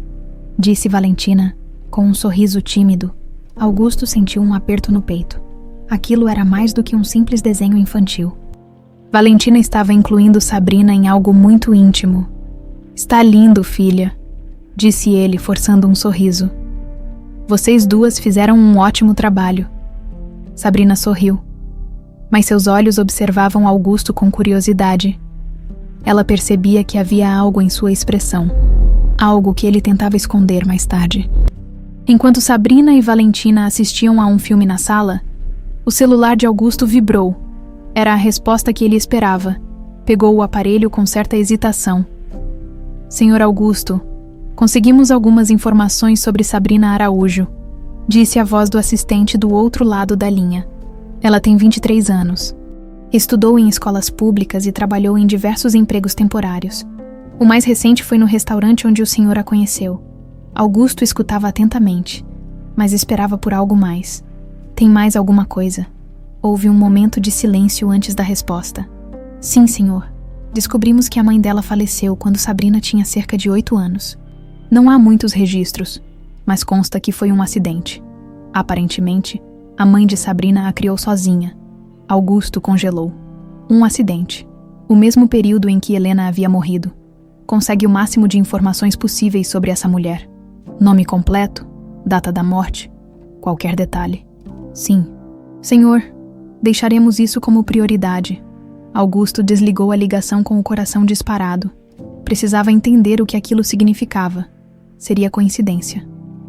disse Valentina, com um sorriso tímido. Augusto sentiu um aperto no peito. Aquilo era mais do que um simples desenho infantil. Valentina estava incluindo Sabrina em algo muito íntimo. Está lindo, filha, disse ele, forçando um sorriso. Vocês duas fizeram um ótimo trabalho. Sabrina sorriu, mas seus olhos observavam Augusto com curiosidade. Ela percebia que havia algo em sua expressão, algo que ele tentava esconder mais tarde. Enquanto Sabrina e Valentina assistiam a um filme na sala, o celular de Augusto vibrou. Era a resposta que ele esperava. Pegou o aparelho com certa hesitação. Senhor Augusto, conseguimos algumas informações sobre Sabrina Araújo, disse a voz do assistente do outro lado da linha. Ela tem 23 anos. Estudou em escolas públicas e trabalhou em diversos empregos temporários. O mais recente foi no restaurante onde o senhor a conheceu. Augusto escutava atentamente, mas esperava por algo mais. Tem mais alguma coisa? Houve um momento de silêncio antes da resposta. Sim, senhor. Descobrimos que a mãe dela faleceu quando Sabrina tinha cerca de 8 anos. Não há muitos registros, mas consta que foi um acidente. Aparentemente, a mãe de Sabrina a criou sozinha. Augusto congelou. Um acidente. O mesmo período em que Helena havia morrido. Consegue o máximo de informações possíveis sobre essa mulher. Nome completo, data da morte, qualquer detalhe. Sim. Senhor, deixaremos isso como prioridade. Augusto desligou a ligação com o coração disparado. Precisava entender o que aquilo significava. Seria coincidência.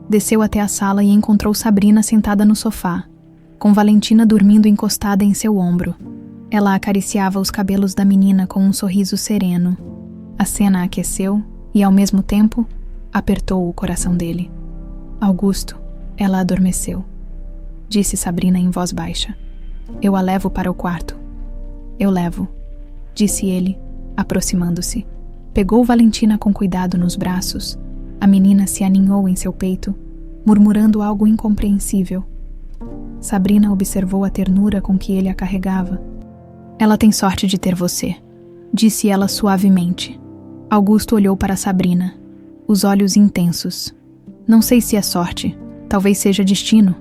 Desceu até a sala e encontrou Sabrina sentada no sofá, com Valentina dormindo encostada em seu ombro. Ela acariciava os cabelos da menina com um sorriso sereno. A cena aqueceu e, ao mesmo tempo, apertou o coração dele. Augusto, ela adormeceu, disse Sabrina em voz baixa. Eu a levo para o quarto. Eu levo, disse ele, aproximando-se. Pegou Valentina com cuidado nos braços. A menina se aninhou em seu peito, murmurando algo incompreensível. Sabrina observou a ternura com que ele a carregava. Ela tem sorte de ter você, disse ela suavemente. Augusto olhou para Sabrina, os olhos intensos. Não sei se é sorte, talvez seja destino.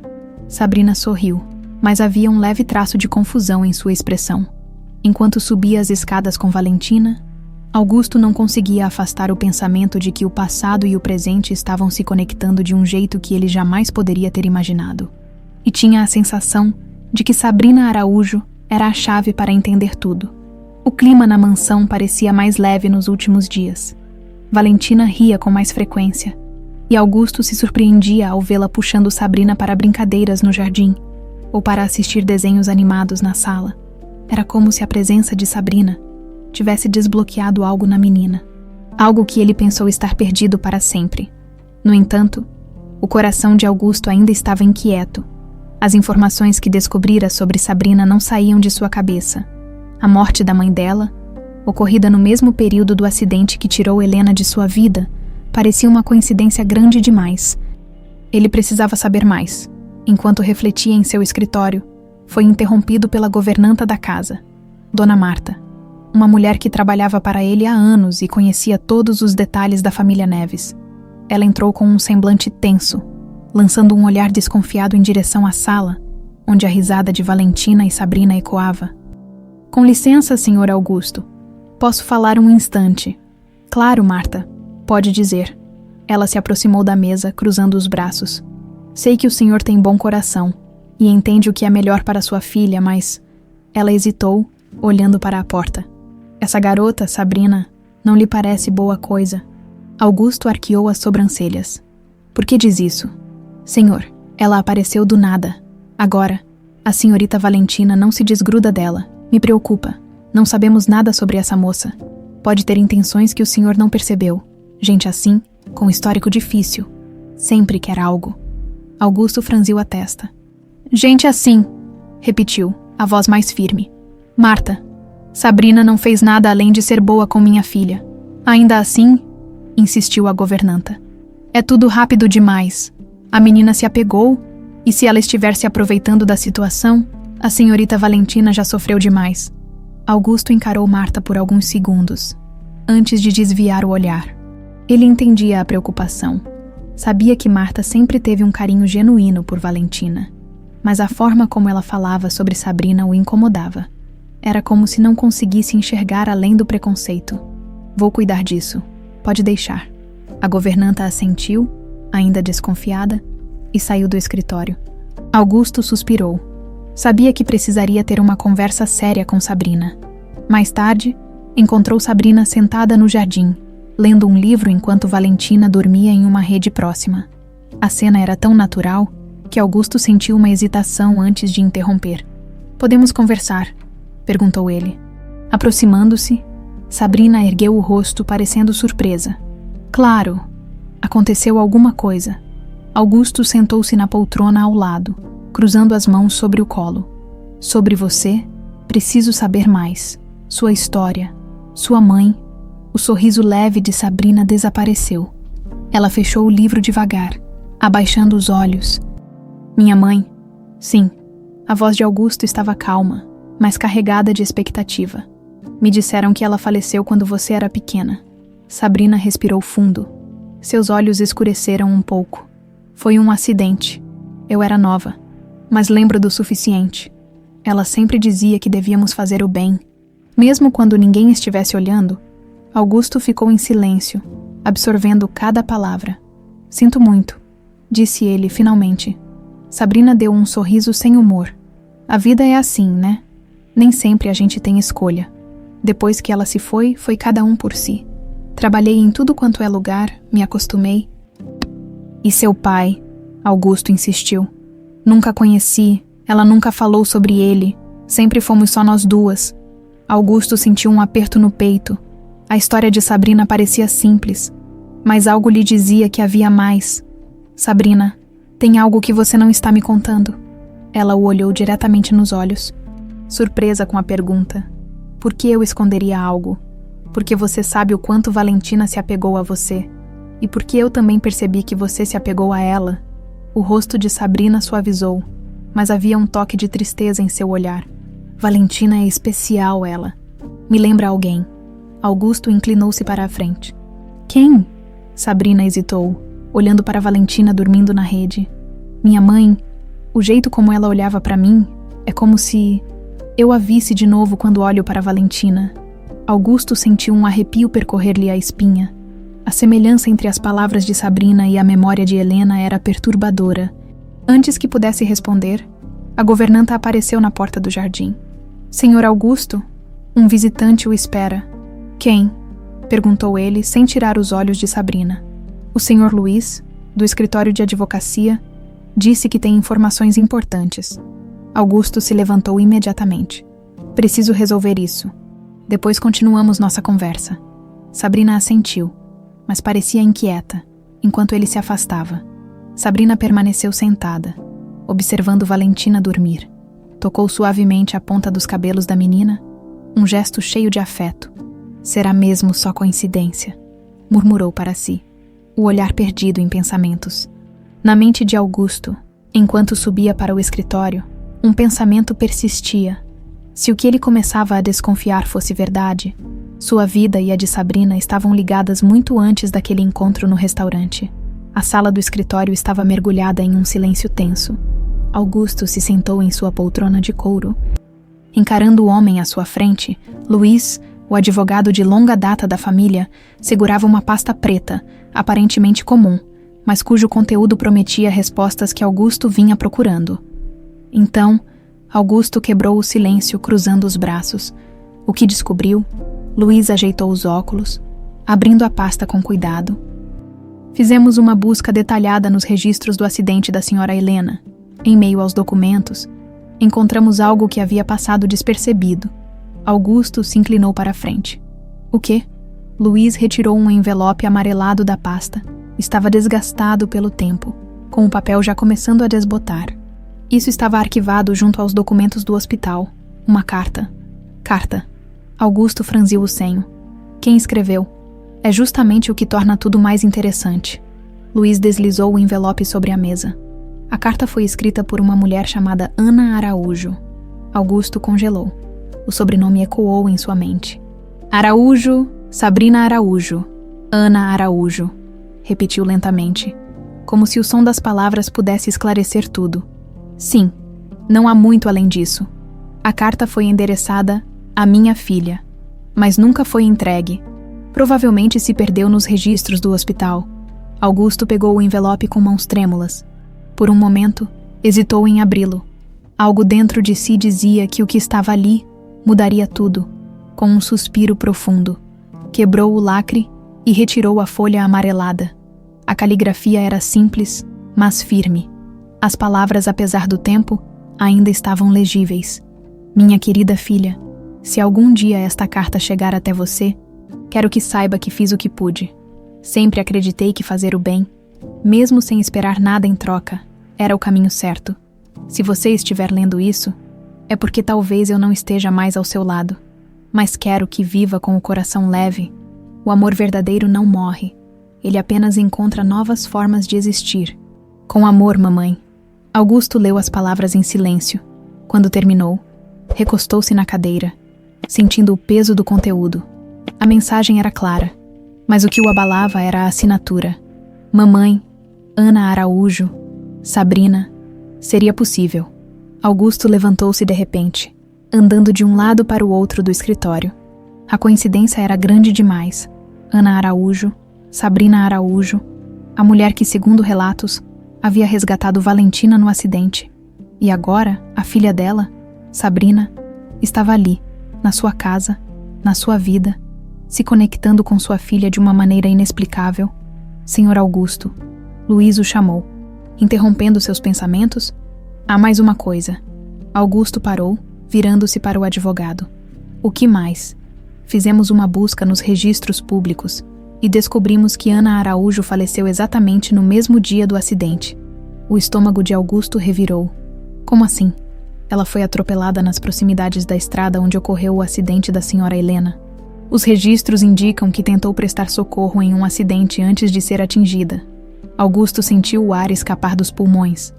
Sabrina sorriu, mas havia um leve traço de confusão em sua expressão. Enquanto subia as escadas com Valentina, Augusto não conseguia afastar o pensamento de que o passado e o presente estavam se conectando de um jeito que ele jamais poderia ter imaginado. E tinha a sensação de que Sabrina Araújo era a chave para entender tudo. O clima na mansão parecia mais leve nos últimos dias. Valentina ria com mais frequência, e Augusto se surpreendia ao vê-la puxando Sabrina para brincadeiras no jardim, ou para assistir desenhos animados na sala. Era como se a presença de Sabrina tivesse desbloqueado algo na menina, algo que ele pensou estar perdido para sempre. No entanto, o coração de Augusto ainda estava inquieto. As informações que descobrira sobre Sabrina não saíam de sua cabeça. A morte da mãe dela, ocorrida no mesmo período do acidente que tirou Helena de sua vida, parecia uma coincidência grande demais. Ele precisava saber mais. Enquanto refletia em seu escritório, foi interrompido pela governanta da casa, Dona Marta, uma mulher que trabalhava para ele há anos e conhecia todos os detalhes da família Neves. Ela entrou com um semblante tenso, lançando um olhar desconfiado em direção à sala, onde a risada de Valentina e Sabrina ecoava. Com licença, senhor Augusto. Posso falar um instante? Claro, Marta. Pode dizer. Ela se aproximou da mesa, cruzando os braços. Sei que o senhor tem bom coração e entende o que é melhor para sua filha, mas... Ela hesitou, olhando para a porta. Essa garota, Sabrina, não lhe parece boa coisa. Augusto arqueou as sobrancelhas. Por que diz isso? Senhor, ela apareceu do nada. Agora, a senhorita Valentina não se desgruda dela. Me preocupa. Não sabemos nada sobre essa moça. Pode ter intenções que o senhor não percebeu. Gente assim, com histórico difícil. Sempre quer algo. Augusto franziu a testa. Gente assim, repetiu, a voz mais firme. Marta, Sabrina não fez nada além de ser boa com minha filha. Ainda assim, insistiu a governanta. É tudo rápido demais. A menina se apegou, e se ela estiver se aproveitando da situação, a senhorita Valentina já sofreu demais. Augusto encarou Marta por alguns segundos, antes de desviar o olhar. Ele entendia a preocupação. Sabia que Marta sempre teve um carinho genuíno por Valentina, mas a forma como ela falava sobre Sabrina o incomodava. Era como se não conseguisse enxergar além do preconceito. Vou cuidar disso. Pode deixar. A governanta assentiu, ainda desconfiada, e saiu do escritório. Augusto suspirou. Sabia que precisaria ter uma conversa séria com Sabrina. Mais tarde, encontrou Sabrina sentada no jardim, lendo um livro enquanto Valentina dormia em uma rede próxima. A cena era tão natural que Augusto sentiu uma hesitação antes de interromper. "Podemos conversar?", perguntou ele. Aproximando-se, Sabrina ergueu o rosto, parecendo surpresa. "Claro, aconteceu alguma coisa." Augusto sentou-se na poltrona ao lado, cruzando as mãos sobre o colo. "Sobre você, preciso saber mais. Sua história, sua mãe." O sorriso leve de Sabrina desapareceu. Ela fechou o livro devagar, abaixando os olhos. "Minha mãe?" "Sim." A voz de Augusto estava calma, mas carregada de expectativa. "Me disseram que ela faleceu quando você era pequena." Sabrina respirou fundo. Seus olhos escureceram um pouco. "Foi um acidente. Eu era nova, mas lembro do suficiente. Ela sempre dizia que devíamos fazer o bem, mesmo quando ninguém estivesse olhando." Augusto ficou em silêncio, absorvendo cada palavra. "Sinto muito", disse ele finalmente. Sabrina deu um sorriso sem humor. "A vida é assim, né? Nem sempre a gente tem escolha. Depois que ela se foi, foi cada um por si. Trabalhei em tudo quanto é lugar, me acostumei." "E seu pai?", Augusto insistiu. "Nunca conheci, ela nunca falou sobre ele. Sempre fomos só nós duas." Augusto sentiu um aperto no peito. A história de Sabrina parecia simples, mas algo lhe dizia que havia mais. "Sabrina, tem algo que você não está me contando." Ela o olhou diretamente nos olhos, surpresa com a pergunta. "Por que eu esconderia algo? Porque você sabe o quanto Valentina se apegou a você. E porque eu também percebi que você se apegou a ela." O rosto de Sabrina suavizou, mas havia um toque de tristeza em seu olhar. "Valentina é especial, ela. Me lembra alguém." Augusto inclinou-se para a frente. "Quem?" Sabrina hesitou, olhando para Valentina dormindo na rede. "Minha mãe, o jeito como ela olhava para mim, é como se eu a visse de novo quando olho para Valentina." Augusto sentiu um arrepio percorrer-lhe a espinha. A semelhança entre as palavras de Sabrina e a memória de Helena era perturbadora. Antes que pudesse responder, a governanta apareceu na porta do jardim. "Senhor Augusto, um visitante o espera." "Quem?" perguntou ele, sem tirar os olhos de Sabrina. "O senhor Luiz, do escritório de advocacia, disse que tem informações importantes." Augusto se levantou imediatamente. "Preciso resolver isso. Depois continuamos nossa conversa." Sabrina assentiu, mas parecia inquieta, enquanto ele se afastava. Sabrina permaneceu sentada, observando Valentina dormir. Tocou suavemente a ponta dos cabelos da menina, um gesto cheio de afeto. "Será mesmo só coincidência?", murmurou para si, o olhar perdido em pensamentos. Na mente de Augusto, enquanto subia para o escritório, um pensamento persistia. Se o que ele começava a desconfiar fosse verdade, sua vida e a de Sabrina estavam ligadas muito antes daquele encontro no restaurante. A sala do escritório estava mergulhada em um silêncio tenso. Augusto se sentou em sua poltrona de couro. Encarando o homem à sua frente, Luiz, o advogado de longa data da família, segurava uma pasta preta, aparentemente comum, mas cujo conteúdo prometia respostas que Augusto vinha procurando. Então, Augusto quebrou o silêncio cruzando os braços. O que descobriu? Luiz ajeitou os óculos, abrindo a pasta com cuidado. "Fizemos uma busca detalhada nos registros do acidente da senhora Helena. Em meio aos documentos, encontramos algo que havia passado despercebido." Augusto se inclinou para a frente. "O quê?" Luiz retirou um envelope amarelado da pasta. Estava desgastado pelo tempo, com o papel já começando a desbotar. Isso estava arquivado junto aos documentos do hospital. Uma carta. Carta. Augusto franziu o senho. "Quem escreveu?" "É justamente o que torna tudo mais interessante." Luiz deslizou o envelope sobre a mesa. A carta foi escrita por uma mulher chamada Ana Araújo. Augusto congelou. O sobrenome ecoou em sua mente. "Araújo, Sabrina Araújo, Ana Araújo", repetiu lentamente, como se o som das palavras pudesse esclarecer tudo. "Sim, não há muito além disso. A carta foi endereçada à minha filha, mas nunca foi entregue. Provavelmente se perdeu nos registros do hospital." Augusto pegou o envelope com mãos trêmulas. Por um momento, hesitou em abri-lo. Algo dentro de si dizia que o que estava ali mudaria tudo. Com um suspiro profundo, quebrou o lacre e retirou a folha amarelada. A caligrafia era simples, mas firme. As palavras, apesar do tempo, ainda estavam legíveis. Minha querida filha, se algum dia esta carta chegar até você, quero que saiba que fiz o que pude. Sempre acreditei que fazer o bem, mesmo sem esperar nada em troca, era o caminho certo. Se você estiver lendo isso, é porque talvez eu não esteja mais ao seu lado, mas quero que viva com o coração leve. O amor verdadeiro não morre, ele apenas encontra novas formas de existir. Com amor, mamãe. Augusto leu as palavras em silêncio. Quando terminou, recostou-se na cadeira, sentindo o peso do conteúdo. A mensagem era clara, mas o que o abalava era a assinatura. Mamãe, Ana Araújo, Sabrina. Seria possível. Augusto levantou-se de repente, andando de um lado para o outro do escritório. A coincidência era grande demais. Ana Araújo, Sabrina Araújo, a mulher que, segundo relatos, havia resgatado Valentina no acidente. E agora, a filha dela, Sabrina, estava ali, na sua casa, na sua vida, se conectando com sua filha de uma maneira inexplicável. Senhor Augusto, Luiz o chamou. Interrompendo seus pensamentos, há mais uma coisa. Augusto parou, virando-se para o advogado. O que mais? Fizemos uma busca nos registros públicos e descobrimos que Ana Araújo faleceu exatamente no mesmo dia do acidente. O estômago de Augusto revirou. Como assim? Ela foi atropelada nas proximidades da estrada onde ocorreu o acidente da senhora Helena. Os registros indicam que tentou prestar socorro em um acidente antes de ser atingida. Augusto sentiu o ar escapar dos pulmões.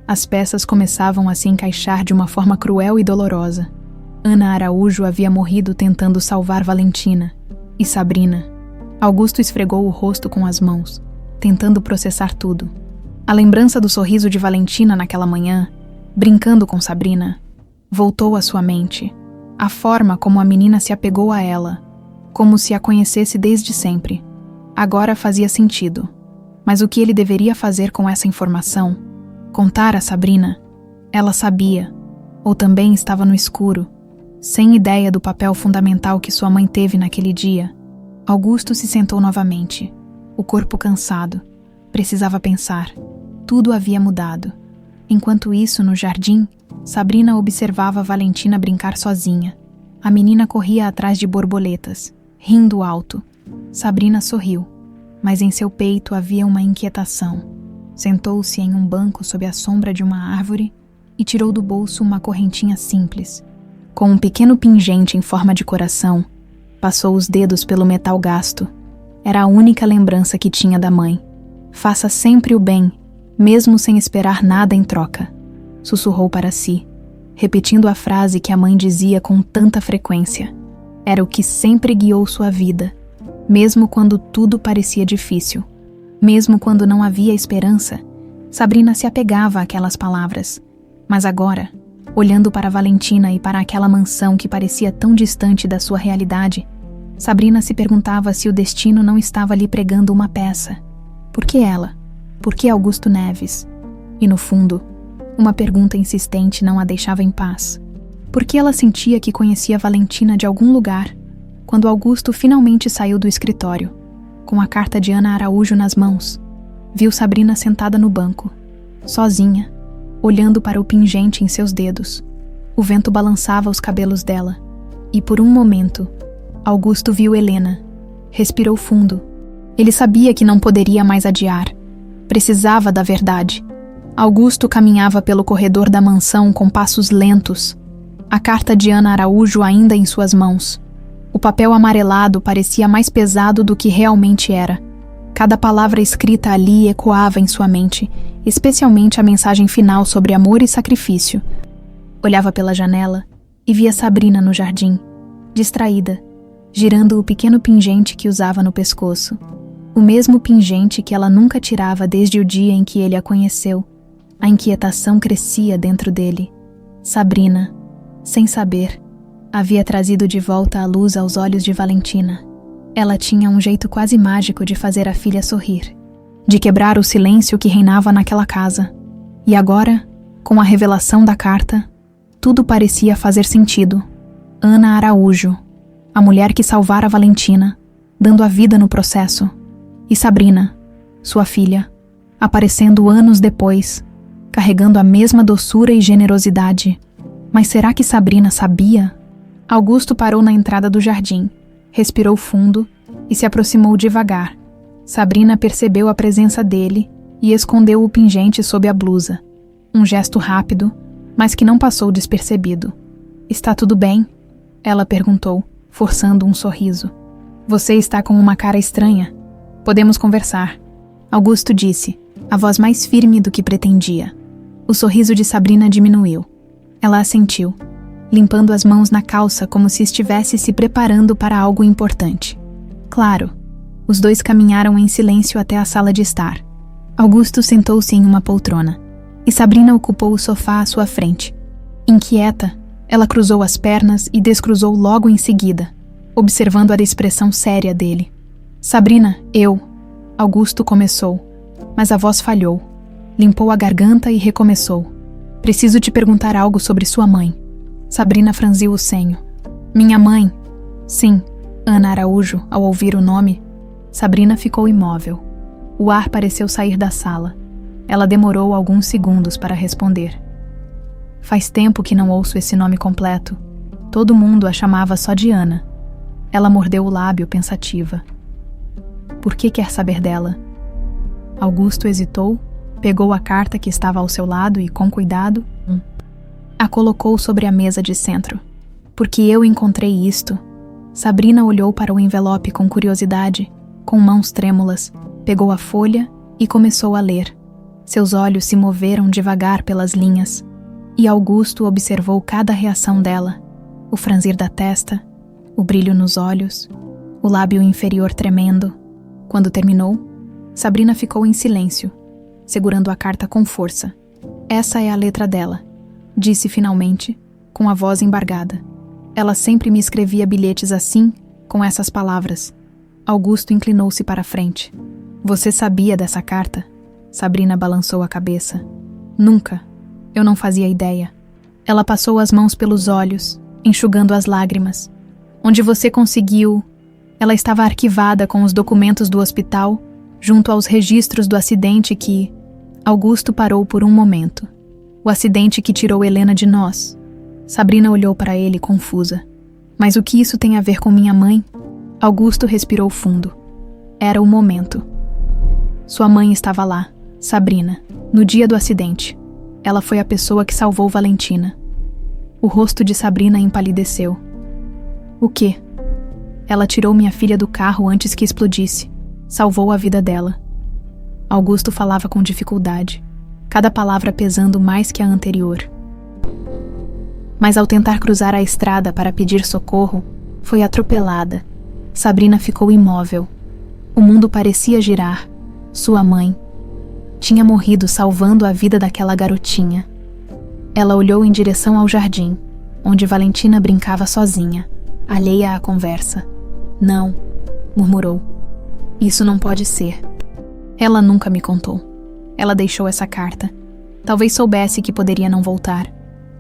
As peças começavam a se encaixar de uma forma cruel e dolorosa. Ana Araújo havia morrido tentando salvar Valentina. E Sabrina? Augusto esfregou o rosto com as mãos, tentando processar tudo. A lembrança do sorriso de Valentina naquela manhã, brincando com Sabrina, voltou à sua mente. A forma como a menina se apegou a ela, como se a conhecesse desde sempre. Agora fazia sentido. Mas o que ele deveria fazer com essa informação? Contar a Sabrina? Ela sabia, ou também estava no escuro, sem ideia do papel fundamental que sua mãe teve naquele dia. Augusto se sentou novamente, o corpo cansado. Precisava pensar. Tudo havia mudado. Enquanto isso, no jardim, Sabrina observava Valentina brincar sozinha. A menina corria atrás de borboletas, rindo alto. Sabrina sorriu, mas em seu peito havia uma inquietação. Sentou-se em um banco sob a sombra de uma árvore e tirou do bolso uma correntinha simples. Com um pequeno pingente em forma de coração, passou os dedos pelo metal gasto. Era a única lembrança que tinha da mãe. Faça sempre o bem, mesmo sem esperar nada em troca, sussurrou para si, repetindo a frase que a mãe dizia com tanta frequência. Era o que sempre guiou sua vida, mesmo quando tudo parecia difícil. Mesmo quando não havia esperança, Sabrina se apegava àquelas palavras. Mas agora, olhando para Valentina e para aquela mansão que parecia tão distante da sua realidade, Sabrina se perguntava se o destino não estava lhe pregando uma peça. Por que ela? Por que Augusto Neves? E no fundo, uma pergunta insistente não a deixava em paz. Por que ela sentia que conhecia Valentina de algum lugar, quando Augusto finalmente saiu do escritório, com a carta de Ana Araújo nas mãos? Viu Sabrina sentada no banco, sozinha, olhando para o pingente em seus dedos. O vento balançava os cabelos dela, e por um momento, Augusto viu Helena. Respirou fundo. Ele sabia que não poderia mais adiar. Precisava da verdade. Augusto caminhava pelo corredor da mansão com passos lentos, a carta de Ana Araújo ainda em suas mãos. O papel amarelado parecia mais pesado do que realmente era. Cada palavra escrita ali ecoava em sua mente, especialmente a mensagem final sobre amor e sacrifício. Olhava pela janela e via Sabrina no jardim, distraída, girando o pequeno pingente que usava no pescoço. O mesmo pingente que ela nunca tirava desde o dia em que ele a conheceu. A inquietação crescia dentro dele. Sabrina, sem saber, havia trazido de volta a luz aos olhos de Valentina. Ela tinha um jeito quase mágico de fazer a filha sorrir, de quebrar o silêncio que reinava naquela casa. E agora, com a revelação da carta, tudo parecia fazer sentido. Ana Araújo, a mulher que salvara Valentina, dando a vida no processo, e Sabrina, sua filha, aparecendo anos depois, carregando a mesma doçura e generosidade. Mas será que Sabrina sabia? Augusto parou na entrada do jardim, respirou fundo e se aproximou devagar. Sabrina percebeu a presença dele e escondeu o pingente sob a blusa. Um gesto rápido, mas que não passou despercebido. "Está tudo bem?" ela perguntou, forçando um sorriso. "Você está com uma cara estranha. Podemos conversar." Augusto disse, a voz mais firme do que pretendia. O sorriso de Sabrina diminuiu. Ela assentiu, limpando as mãos na calça como se estivesse se preparando para algo importante. Claro, os dois caminharam em silêncio até a sala de estar. Augusto sentou-se em uma poltrona, e Sabrina ocupou o sofá à sua frente. Inquieta, ela cruzou as pernas e descruzou logo em seguida, observando a expressão séria dele. "Sabrina, Augusto começou, mas a voz falhou. Limpou a garganta e recomeçou. "Preciso te perguntar algo sobre sua mãe." Sabrina franziu o senho. "Minha mãe?" "Sim." Ana Araújo, ao ouvir o nome. Sabrina ficou imóvel. O ar pareceu sair da sala. Ela demorou alguns segundos para responder. "Faz tempo que não ouço esse nome completo. Todo mundo a chamava só de Ana." Ela mordeu o lábio pensativa. "Por que quer saber dela?" Augusto hesitou, pegou a carta que estava ao seu lado e, com cuidado, a colocou sobre a mesa de centro. "Porque eu encontrei isto." Sabrina olhou para o envelope com curiosidade, com mãos trêmulas, pegou a folha e começou a ler. Seus olhos se moveram devagar pelas linhas, e Augusto observou cada reação dela, o franzir da testa, o brilho nos olhos, o lábio inferior tremendo. Quando terminou, Sabrina ficou em silêncio, segurando a carta com força. "Essa é a letra dela", disse finalmente, com a voz embargada. "Ela sempre me escrevia bilhetes assim, com essas palavras." Augusto inclinou-se para a frente. "Você sabia dessa carta?" Sabrina balançou a cabeça. "Nunca. Eu não fazia ideia." Ela passou as mãos pelos olhos, enxugando as lágrimas. "Onde você conseguiu?" Ela estava arquivada com os documentos do hospital, junto aos registros do acidente que... Augusto parou por um momento. "O acidente que tirou Helena de nós." Sabrina olhou para ele confusa. "Mas o que isso tem a ver com minha mãe?" Augusto respirou fundo. Era o momento. Sua mãe estava lá, Sabrina, no dia do acidente. Ela foi a pessoa que salvou Valentina. O rosto de Sabrina empalideceu. "O quê?" "Ela tirou minha filha do carro antes que explodisse. Salvou a vida dela." Augusto falava com dificuldade, cada palavra pesando mais que a anterior. Mas ao tentar cruzar a estrada para pedir socorro, foi atropelada. Sabrina ficou imóvel. O mundo parecia girar. Sua mãe tinha morrido salvando a vida daquela garotinha. Ela olhou em direção ao jardim, onde Valentina brincava sozinha, alheia à conversa. "Não", murmurou. "Isso não pode ser. Ela nunca me contou. Ela deixou essa carta. Talvez soubesse que poderia não voltar."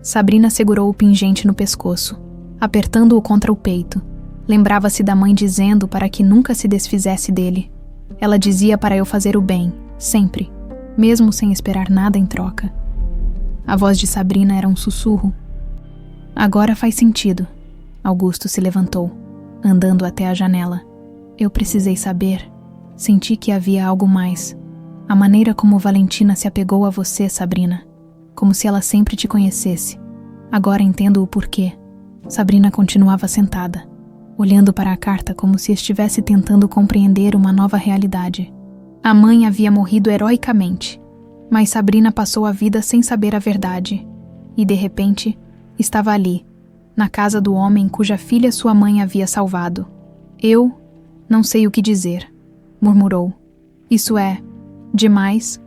Sabrina segurou o pingente no pescoço, apertando-o contra o peito. Lembrava-se da mãe dizendo para que nunca se desfizesse dele. Ela dizia para eu fazer o bem, sempre, mesmo sem esperar nada em troca. A voz de Sabrina era um sussurro. "Agora faz sentido." Augusto se levantou, andando até a janela. "Eu precisei saber. Senti que havia algo mais. A maneira como Valentina se apegou a você, Sabrina. Como se ela sempre te conhecesse. Agora entendo o porquê." Sabrina continuava sentada, olhando para a carta como se estivesse tentando compreender uma nova realidade. A mãe havia morrido heroicamente, mas Sabrina passou a vida sem saber a verdade. E, de repente, estava ali, na casa do homem cuja filha sua mãe havia salvado. "Eu não sei o que dizer", murmurou. "Isso é demais."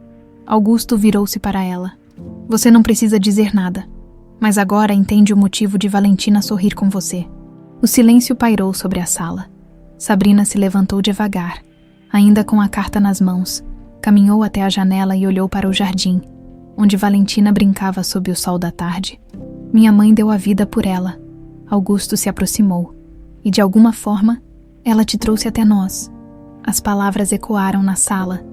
Augusto virou-se para ela. "Você não precisa dizer nada, mas agora entende o motivo de Valentina sorrir com você." O silêncio pairou sobre a sala. Sabrina se levantou devagar, ainda com a carta nas mãos, caminhou até a janela e olhou para o jardim. onde Valentina brincava sob o sol da tarde. Minha mãe deu a vida por ela. Augusto se aproximou, e de alguma forma, ela te trouxe até nós. As palavras ecoaram na sala.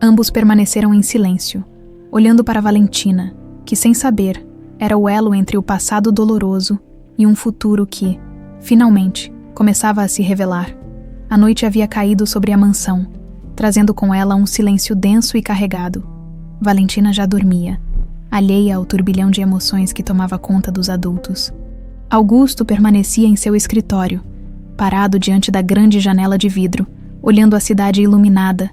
Ambos permaneceram em silêncio, olhando para Valentina, que, sem saber, era o elo entre o passado doloroso e um futuro que, finalmente, começava a se revelar. A noite havia caído sobre a mansão, trazendo com ela um silêncio denso e carregado. Valentina já dormia, alheia ao turbilhão de emoções que tomava conta dos adultos. Augusto permanecia em seu escritório, parado diante da grande janela de vidro, olhando a cidade iluminada.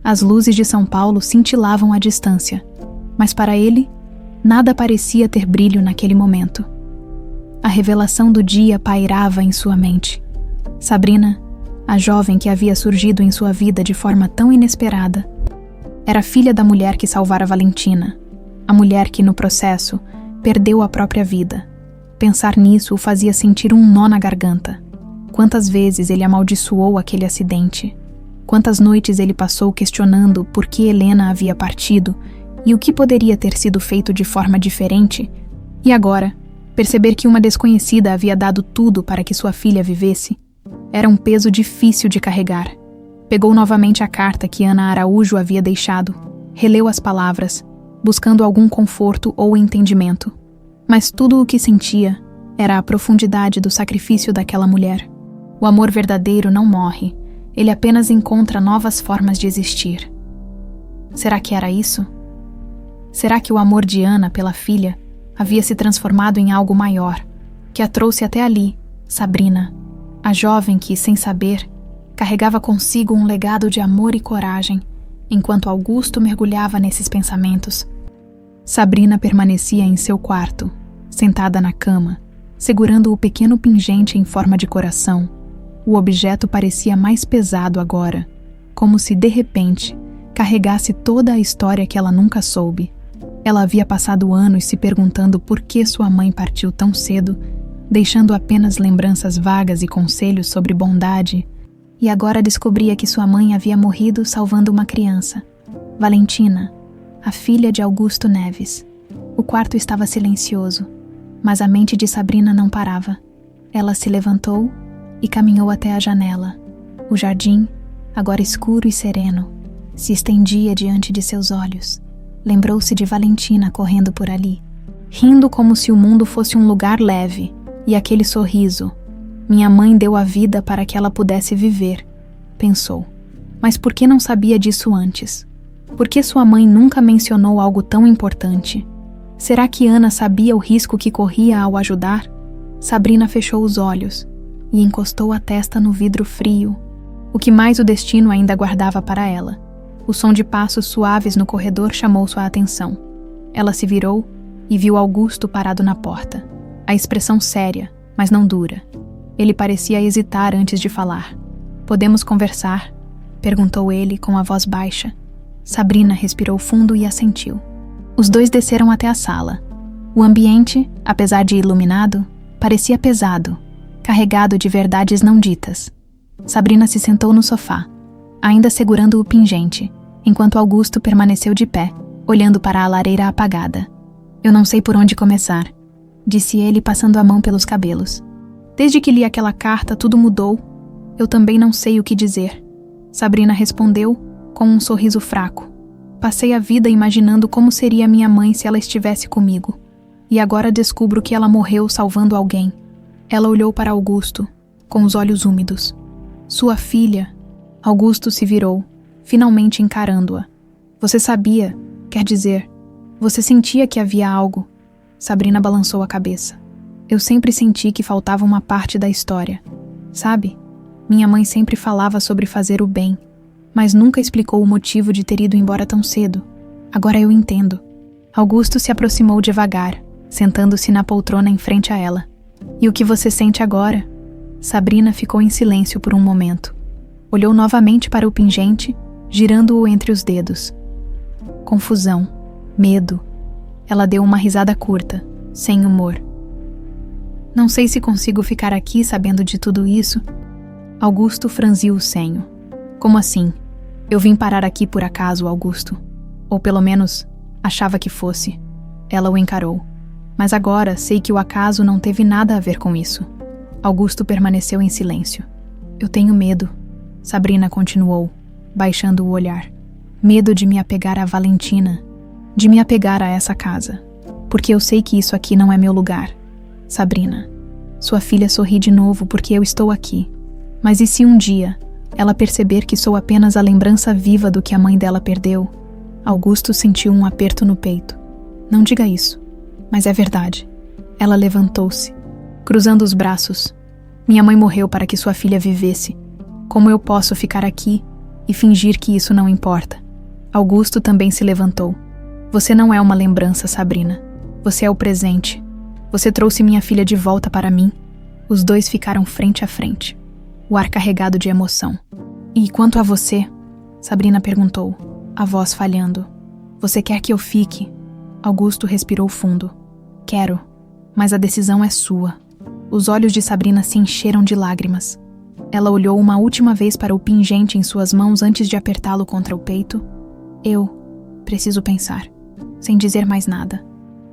As luzes de São Paulo cintilavam à distância, mas para ele, nada parecia ter brilho naquele momento. A revelação do dia pairava em sua mente. Sabrina, a jovem que havia surgido em sua vida de forma tão inesperada, era filha da mulher que salvara Valentina, a mulher que, no processo, perdeu a própria vida. Pensar nisso o fazia sentir um nó na garganta. Quantas vezes ele amaldiçoou aquele acidente? Quantas noites ele passou questionando por que Helena havia partido e o que poderia ter sido feito de forma diferente? E agora, perceber que uma desconhecida havia dado tudo para que sua filha vivesse, era um peso difícil de carregar. Pegou novamente a carta que Ana Araújo havia deixado, releu as palavras, buscando algum conforto ou entendimento. Mas tudo o que sentia era a profundidade do sacrifício daquela mulher. O amor verdadeiro não morre, ele apenas encontra novas formas de existir. Será que era isso? Será que o amor de Ana pela filha havia se transformado em algo maior, que a trouxe até ali, Sabrina, a jovem que, sem saber, carregava consigo um legado de amor e coragem, enquanto Augusto mergulhava nesses pensamentos? Sabrina permanecia em seu quarto, sentada na cama, segurando o pequeno pingente em forma de coração. O objeto parecia mais pesado agora, como se, de repente, carregasse toda a história que ela nunca soube. Ela havia passado anos se perguntando por que sua mãe partiu tão cedo, deixando apenas lembranças vagas e conselhos sobre bondade, e agora descobria que sua mãe havia morrido salvando uma criança, Valentina, a filha de Augusto Neves. O quarto estava silencioso, mas a mente de Sabrina não parava. Ela se levantou e caminhou até a janela. O jardim, agora escuro e sereno, se estendia diante de seus olhos. Lembrou-se de Valentina correndo por ali, rindo como se o mundo fosse um lugar leve, e aquele sorriso. Minha mãe deu a vida para que ela pudesse viver, pensou. Mas por que não sabia disso antes? Por que sua mãe nunca mencionou algo tão importante? Será que Ana sabia o risco que corria ao ajudar? Sabrina fechou os olhos e encostou a testa no vidro frio. O que mais o destino ainda guardava para ela? O som de passos suaves no corredor chamou sua atenção. Ela se virou e viu Augusto parado na porta. A expressão séria, mas não dura. Ele parecia hesitar antes de falar. "Podemos conversar?", perguntou ele com a voz baixa. Sabrina respirou fundo e assentiu. Os dois desceram até a sala. O ambiente, apesar de iluminado, parecia pesado, carregado de verdades não ditas. Sabrina se sentou no sofá, ainda segurando o pingente, enquanto Augusto permaneceu de pé, olhando para a lareira apagada. "Eu não sei por onde começar", disse ele passando a mão pelos cabelos. "Desde que li aquela carta, tudo mudou. Eu também não sei o que dizer." Sabrina respondeu com um sorriso fraco. "Passei a vida imaginando como seria minha mãe se ela estivesse comigo. E agora descubro que ela morreu salvando alguém." Ela olhou para Augusto, com os olhos úmidos. "Sua filha." Augusto se virou, finalmente encarando-a. "Você sabia, quer dizer, você sentia que havia algo?" Sabrina balançou a cabeça. "Eu sempre senti que faltava uma parte da história. Sabe? Minha mãe sempre falava sobre fazer o bem, mas nunca explicou o motivo de ter ido embora tão cedo. Agora eu entendo." Augusto se aproximou devagar, sentando-se na poltrona em frente a ela. "E o que você sente agora?" Sabrina ficou em silêncio por um momento. Olhou novamente para o pingente, girando-o entre os dedos. Confusão, medo. Ela deu uma risada curta, sem humor. "Não sei se consigo ficar aqui sabendo de tudo isso." Augusto franziu o senho. "Como assim? Eu vim parar aqui por acaso, Augusto. Ou pelo menos, Achava que fosse. Ela o encarou. Mas agora sei que o acaso não teve nada a ver com isso. Augusto permaneceu em silêncio. Eu tenho medo, Sabrina continuou, baixando o olhar. Medo de me apegar a Valentina, de me apegar a essa casa, porque eu sei que isso aqui não é meu lugar. Sabrina, sua filha sorri de novo porque eu estou aqui. Mas e se um dia ela perceber que sou apenas a lembrança viva do que a mãe dela perdeu? Augusto sentiu um aperto no peito. Não diga isso, mas é verdade. Ela levantou-se, cruzando os braços. Minha mãe morreu para que sua filha vivesse. Como eu posso ficar aqui e fingir que isso não importa? Augusto também se levantou. Você não é uma lembrança, Sabrina. Você é o presente. Você trouxe minha filha de volta para mim. Os dois ficaram frente a frente, o ar carregado de emoção. E quanto a você? Sabrina perguntou, a voz falhando. Você quer que eu fique? Augusto respirou fundo. Quero, mas a decisão é sua. Os olhos de Sabrina se encheram de lágrimas. Ela olhou uma última vez para o pingente em suas mãos antes de apertá-lo contra o peito. Eu preciso pensar, sem dizer mais nada.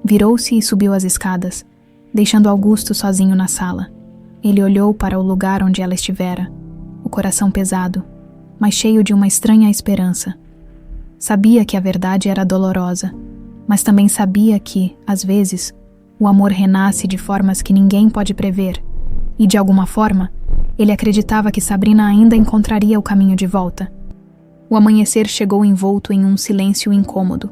Virou-se e subiu as escadas, deixando Augusto sozinho na sala. Ele olhou para o lugar onde ela estivera, o coração pesado, mas cheio de uma estranha esperança. Sabia que a verdade era dolorosa, mas também sabia que, às vezes, o amor renasce de formas que ninguém pode prever, e de alguma forma, ele acreditava que Sabrina ainda encontraria o caminho de volta. O amanhecer chegou envolto em um silêncio incômodo.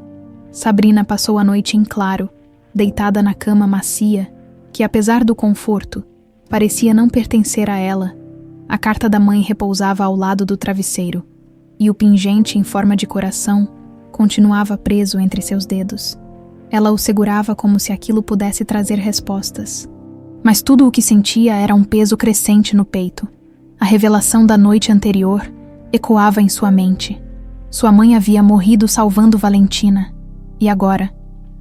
Sabrina passou a noite em claro, deitada na cama macia, que apesar do conforto, parecia não pertencer a ela. A carta da mãe repousava ao lado do travesseiro, e o pingente em forma de coração continuava preso entre seus dedos. Ela o segurava como se aquilo pudesse trazer respostas. Mas tudo o que sentia era um peso crescente no peito. A revelação da noite anterior ecoava em sua mente. Sua mãe havia morrido salvando Valentina. E agora,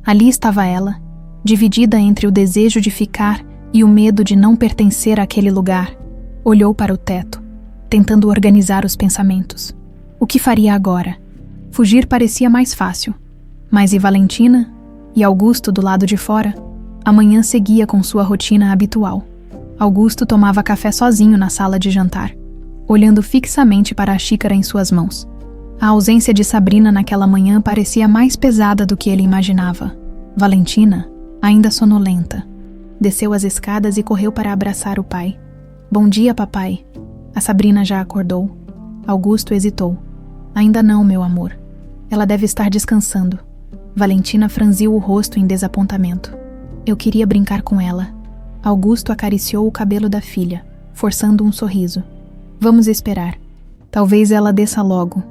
ali estava ela, dividida entre o desejo de ficar e o medo de não pertencer àquele lugar. Olhou para o teto, tentando organizar os pensamentos. O que faria agora? Fugir parecia mais fácil. Mas e Valentina? E Augusto do lado de fora? A manhã seguia com sua rotina habitual. Augusto tomava café sozinho na sala de jantar, olhando fixamente para a xícara em suas mãos. A ausência de Sabrina naquela manhã parecia mais pesada do que ele imaginava. Valentina, ainda sonolenta, desceu as escadas e correu para abraçar o pai. Bom dia, papai. A Sabrina já acordou. Augusto hesitou. Ainda não, meu amor. Ela deve estar descansando. Valentina franziu o rosto em desapontamento. Eu queria brincar com ela. Augusto acariciou o cabelo da filha, forçando um sorriso. Vamos esperar. Talvez ela desça logo.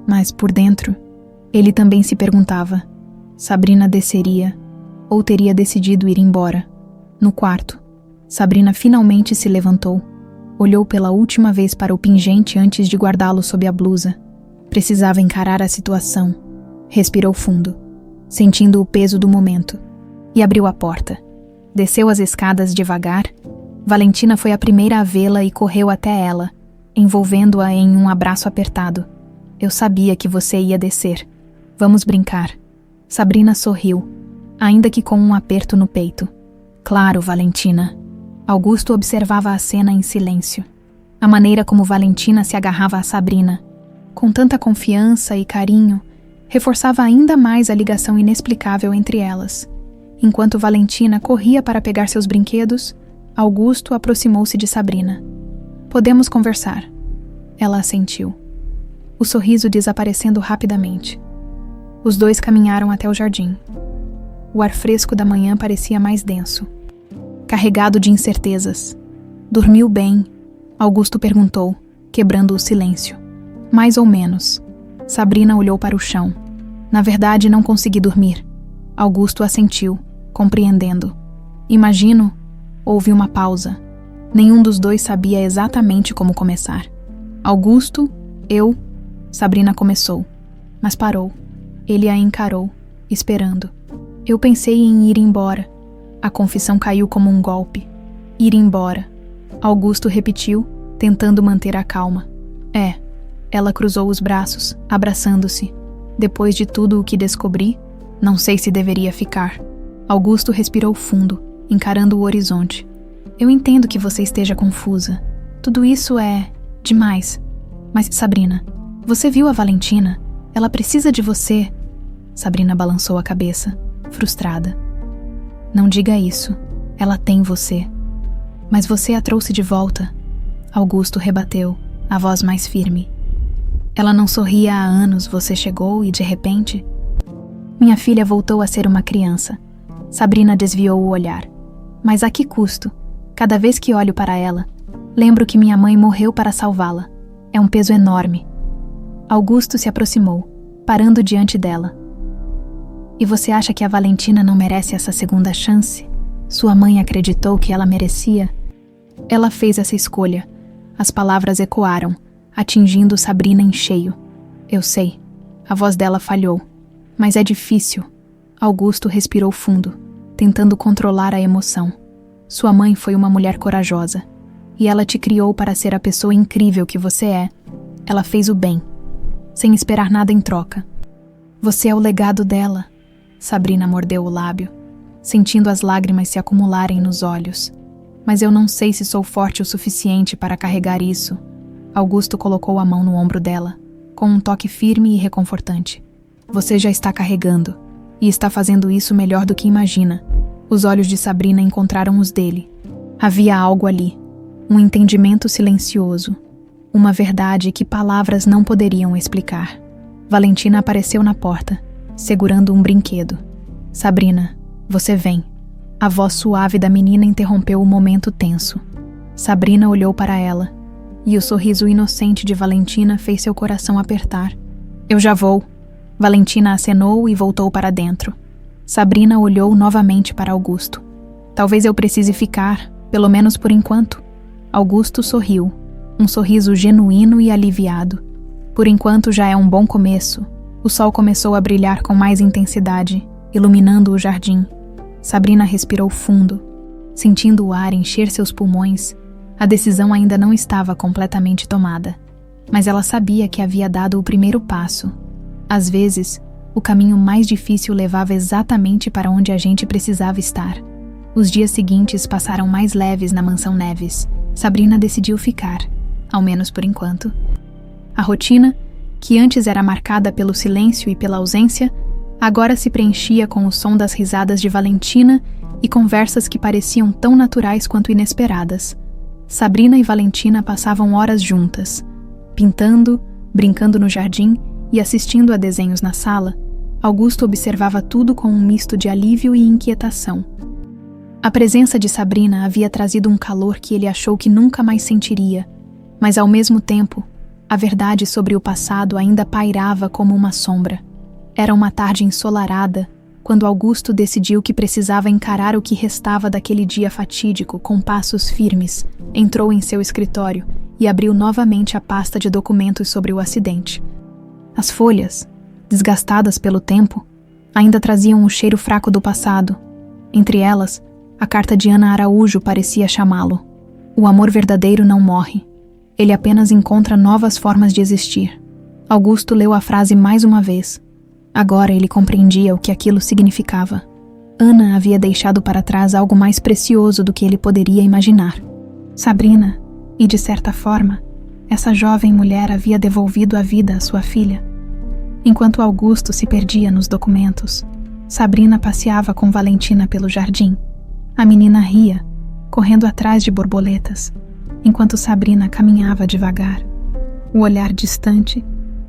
Mas, por dentro, ele também se perguntava. Sabrina desceria, ou teria decidido ir embora. No quarto, Sabrina finalmente se levantou. Olhou pela última vez para o pingente antes de guardá-lo sob a blusa. Precisava encarar a situação. Respirou fundo, sentindo o peso do momento. E abriu a porta. Desceu as escadas devagar. Valentina foi a primeira a vê-la e correu até ela, envolvendo-a em um abraço apertado. Eu sabia que você ia descer. Vamos brincar. Sabrina sorriu, ainda que com um aperto no peito. Claro, Valentina. Augusto observava a cena em silêncio. A maneira como Valentina se agarrava a Sabrina, com tanta confiança e carinho, reforçava ainda mais a ligação inexplicável entre elas. Enquanto Valentina corria para pegar seus brinquedos, Augusto aproximou-se de Sabrina. Podemos conversar. Ela assentiu, o sorriso desaparecendo rapidamente. Os dois caminharam até o jardim. O ar fresco da manhã parecia mais denso, carregado de incertezas. Dormiu bem? Augusto perguntou, quebrando o silêncio. Mais ou menos. Sabrina olhou para o chão. Na verdade, não consegui dormir. Augusto assentiu, compreendendo. Imagino. Houve uma pausa. Nenhum dos dois sabia exatamente como começar. Augusto, eu... Sabrina começou, mas parou. Ele a encarou, esperando. Eu pensei em ir embora. A confissão caiu como um golpe. Ir embora. Augusto repetiu, tentando manter a calma. Ela cruzou os braços, abraçando-se. Depois de tudo o que descobri, Não sei se deveria ficar. Augusto respirou fundo, encarando o horizonte. Eu entendo que você esteja confusa. Tudo isso é demais. Mas, Sabrina, você viu a Valentina? Ela precisa de você. Sabrina balançou a cabeça, frustrada. Não diga isso. Ela tem você. Mas você a trouxe de volta. Augusto rebateu, a voz mais firme. Ela não sorria há anos, você chegou e, de repente... Minha filha voltou a ser uma criança. Sabrina desviou o olhar. Mas a que custo? Cada vez que olho para ela, lembro que minha mãe morreu para salvá-la. É um peso enorme. Augusto se aproximou, parando diante dela. E você acha que a Valentina não merece essa segunda chance? Sua mãe acreditou que ela merecia? Ela fez essa escolha. As palavras ecoaram, atingindo Sabrina em cheio. Eu sei. A voz dela falhou. Mas é difícil. Augusto respirou fundo, tentando controlar a emoção. Sua mãe foi uma mulher corajosa. E ela te criou para ser a pessoa incrível que você é. Ela fez o bem, sem esperar nada em troca. Você é o legado dela. Sabrina mordeu o lábio, sentindo as lágrimas se acumularem nos olhos. Mas eu não sei se sou forte o suficiente para carregar isso. Augusto colocou a mão no ombro dela, com um toque firme e reconfortante. Você já está carregando, e está fazendo isso melhor do que imagina. Os olhos de Sabrina encontraram os dele. Havia algo ali, um entendimento silencioso, uma verdade que palavras não poderiam explicar. Valentina apareceu na porta, segurando um brinquedo. Sabrina, você vem. A voz suave da menina interrompeu o momento tenso. Sabrina olhou para ela, e o sorriso inocente de Valentina fez seu coração apertar. Eu já vou. Valentina acenou e voltou para dentro. Sabrina olhou novamente para Augusto. Talvez eu precise ficar, pelo menos por enquanto. Augusto sorriu, um sorriso genuíno e aliviado. Por enquanto já é um bom começo. O sol começou a brilhar com mais intensidade, iluminando o jardim. Sabrina respirou fundo, sentindo o ar encher seus pulmões. A decisão ainda não estava completamente tomada, mas ela sabia que havia dado o primeiro passo. Às vezes, o caminho mais difícil levava exatamente para onde a gente precisava estar. Os dias seguintes passaram mais leves na mansão Neves. Sabrina decidiu ficar, ao menos por enquanto. A rotina, que antes era marcada pelo silêncio e pela ausência, agora se preenchia com o som das risadas de Valentina e conversas que pareciam tão naturais quanto inesperadas. Sabrina e Valentina passavam horas juntas, pintando, brincando no jardim e assistindo a desenhos na sala. Augusto observava tudo com um misto de alívio e inquietação. A presença de Sabrina havia trazido um calor que ele achou que nunca mais sentiria, mas ao mesmo tempo, a verdade sobre o passado ainda pairava como uma sombra. Era uma tarde ensolarada, quando Augusto decidiu que precisava encarar o que restava daquele dia fatídico com passos firmes. Entrou em seu escritório e abriu novamente a pasta de documentos sobre o acidente. As folhas, desgastadas pelo tempo, ainda traziam o cheiro fraco do passado. Entre elas, a carta de Ana Araújo parecia chamá-lo. O amor verdadeiro não morre. Ele apenas encontra novas formas de existir. Augusto leu a frase mais uma vez. Agora ele compreendia o que aquilo significava. Ana havia deixado para trás algo mais precioso do que ele poderia imaginar. Sabrina, e de certa forma, essa jovem mulher havia devolvido a vida à sua filha. Enquanto Augusto se perdia nos documentos, Sabrina passeava com Valentina pelo jardim. A menina ria, correndo atrás de borboletas, enquanto Sabrina caminhava devagar. O olhar distante,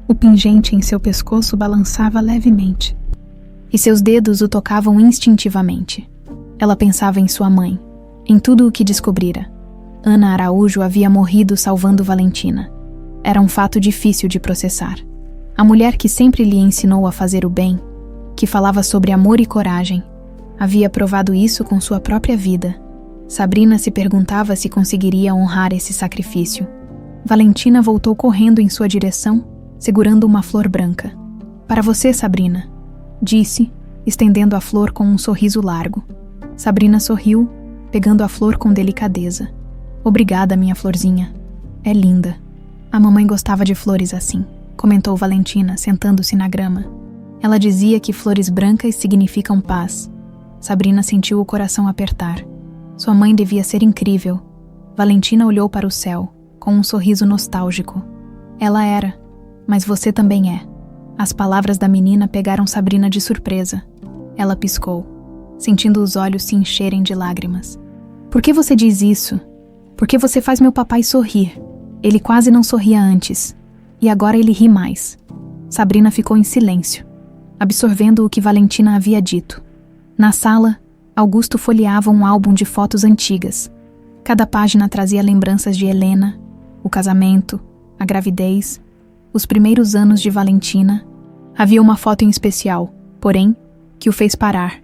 o pingente em seu pescoço balançava levemente, e seus dedos o tocavam instintivamente. Ela pensava em sua mãe, em tudo o que descobrira. Ana Araújo havia morrido salvando Valentina. Era um fato difícil de processar. A mulher que sempre lhe ensinou a fazer o bem, que falava sobre amor e coragem, havia provado isso com sua própria vida. Sabrina se perguntava se conseguiria honrar esse sacrifício. Valentina voltou correndo em sua direção, segurando uma flor branca. Para você, Sabrina, disse, estendendo a flor com um sorriso largo. Sabrina sorriu, pegando a flor com delicadeza. Obrigada, minha florzinha. É linda. A mamãe gostava de flores assim, comentou Valentina, sentando-se na grama. Ela dizia que flores brancas significam paz. Sabrina sentiu o coração apertar. Sua mãe devia ser incrível. Valentina olhou para o céu, com um sorriso nostálgico. Ela era, mas você também é. As palavras da menina pegaram Sabrina de surpresa. Ela piscou, sentindo os olhos se encherem de lágrimas. Por que você diz isso? Por que você faz meu papai sorrir? Ele quase não sorria antes. E agora ele ri mais. Sabrina ficou em silêncio, absorvendo o que Valentina havia dito. Na sala, Augusto folheava um álbum de fotos antigas. Cada página trazia lembranças de Helena, o casamento, a gravidez, os primeiros anos de Valentina. Havia uma foto em especial, porém, que o fez parar.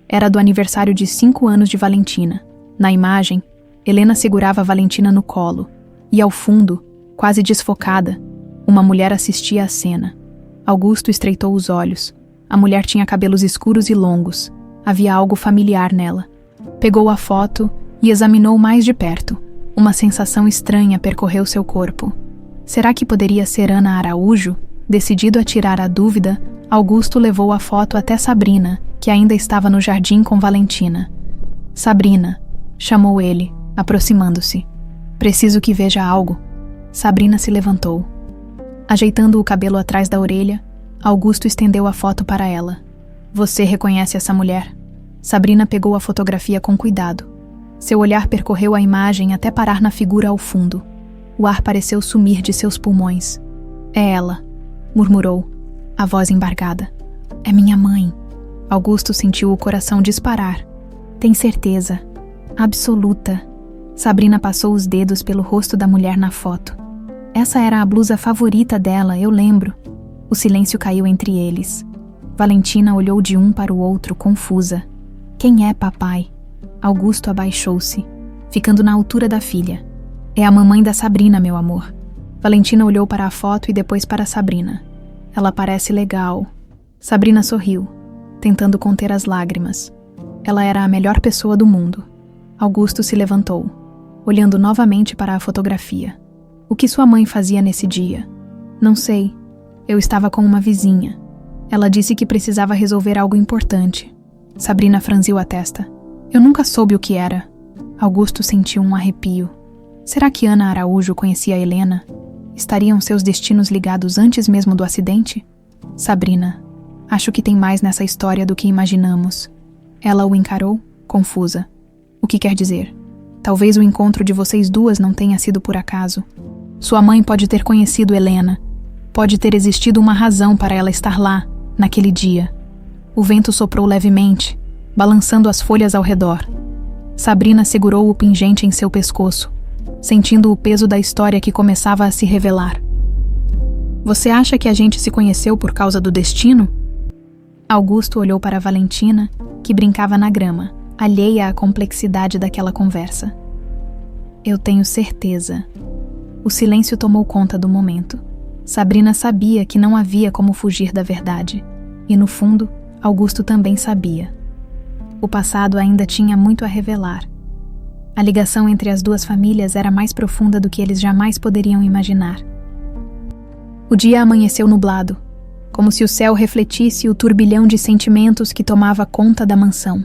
Era do aniversário de 5 anos de Valentina. Na imagem, Helena segurava Valentina no colo, e ao fundo, quase desfocada, uma mulher assistia à cena. Augusto estreitou os olhos. A mulher tinha cabelos escuros e longos. Havia algo familiar nela. Pegou a foto e examinou mais de perto. Uma sensação estranha percorreu seu corpo. Será que poderia ser Ana Araújo? Decidido a tirar a dúvida, Augusto levou a foto até Sabrina, que ainda estava no jardim com Valentina. Sabrina, chamou ele, aproximando-se. Preciso que veja algo. Sabrina se levantou. Ajeitando o cabelo atrás da orelha, Augusto estendeu a foto para ela. Você reconhece essa mulher? Sabrina pegou a fotografia com cuidado. Seu olhar percorreu a imagem até parar na figura ao fundo. O ar pareceu sumir de seus pulmões. É ela, murmurou, a voz embargada. É minha mãe. Augusto sentiu o coração disparar. Tem certeza? Absoluta. Sabrina passou os dedos pelo rosto da mulher na foto. Essa era a blusa favorita dela, eu lembro. O silêncio caiu entre eles. Valentina olhou de um para o outro, confusa. Quem é papai? Augusto abaixou-se, ficando na altura da filha. É a mamãe da Sabrina, meu amor. Valentina olhou para a foto e depois para Sabrina. Ela parece legal. Sabrina sorriu, tentando conter as lágrimas. Ela era a melhor pessoa do mundo. Augusto se levantou, olhando novamente para a fotografia. O que sua mãe fazia nesse dia? Não sei. Eu estava com uma vizinha. Ela disse que precisava resolver algo importante. Sabrina franziu a testa. Eu nunca soube o que era. Augusto sentiu um arrepio. Será que Ana Araújo conhecia Helena? Estariam seus destinos ligados antes mesmo do acidente? Sabrina, acho que tem mais nessa história do que imaginamos. Ela o encarou, confusa. O que quer dizer? Talvez o encontro de vocês duas não tenha sido por acaso. Sua mãe pode ter conhecido Helena. Pode ter existido uma razão para ela estar lá, naquele dia. O vento soprou levemente, balançando as folhas ao redor. Sabrina segurou o pingente em seu pescoço, sentindo o peso da história que começava a se revelar. Você acha que a gente se conheceu por causa do destino? Augusto olhou para Valentina, que brincava na grama, alheia à complexidade daquela conversa. Eu tenho certeza. O silêncio tomou conta do momento. Sabrina sabia que não havia como fugir da verdade. E no fundo, Augusto também sabia. O passado ainda tinha muito a revelar. A ligação entre as duas famílias era mais profunda do que eles jamais poderiam imaginar. O dia amanheceu nublado, como se o céu refletisse o turbilhão de sentimentos que tomava conta da mansão.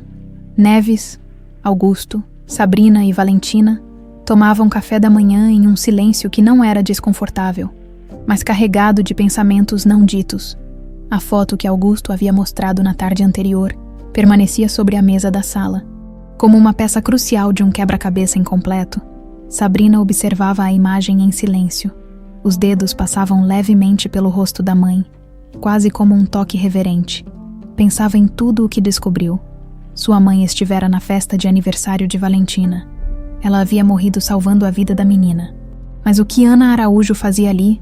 Neves, Augusto, Sabrina e Valentina tomavam café da manhã em um silêncio que não era desconfortável, mas carregado de pensamentos não ditos. A foto que Augusto havia mostrado na tarde anterior permanecia sobre a mesa da sala. Como uma peça crucial de um quebra-cabeça incompleto, Sabrina observava a imagem em silêncio. Os dedos passavam levemente pelo rosto da mãe, quase como um toque reverente. Pensava em tudo o que descobriu. Sua mãe estivera na festa de aniversário de Valentina. Ela havia morrido salvando a vida da menina. Mas o que Ana Araújo fazia ali?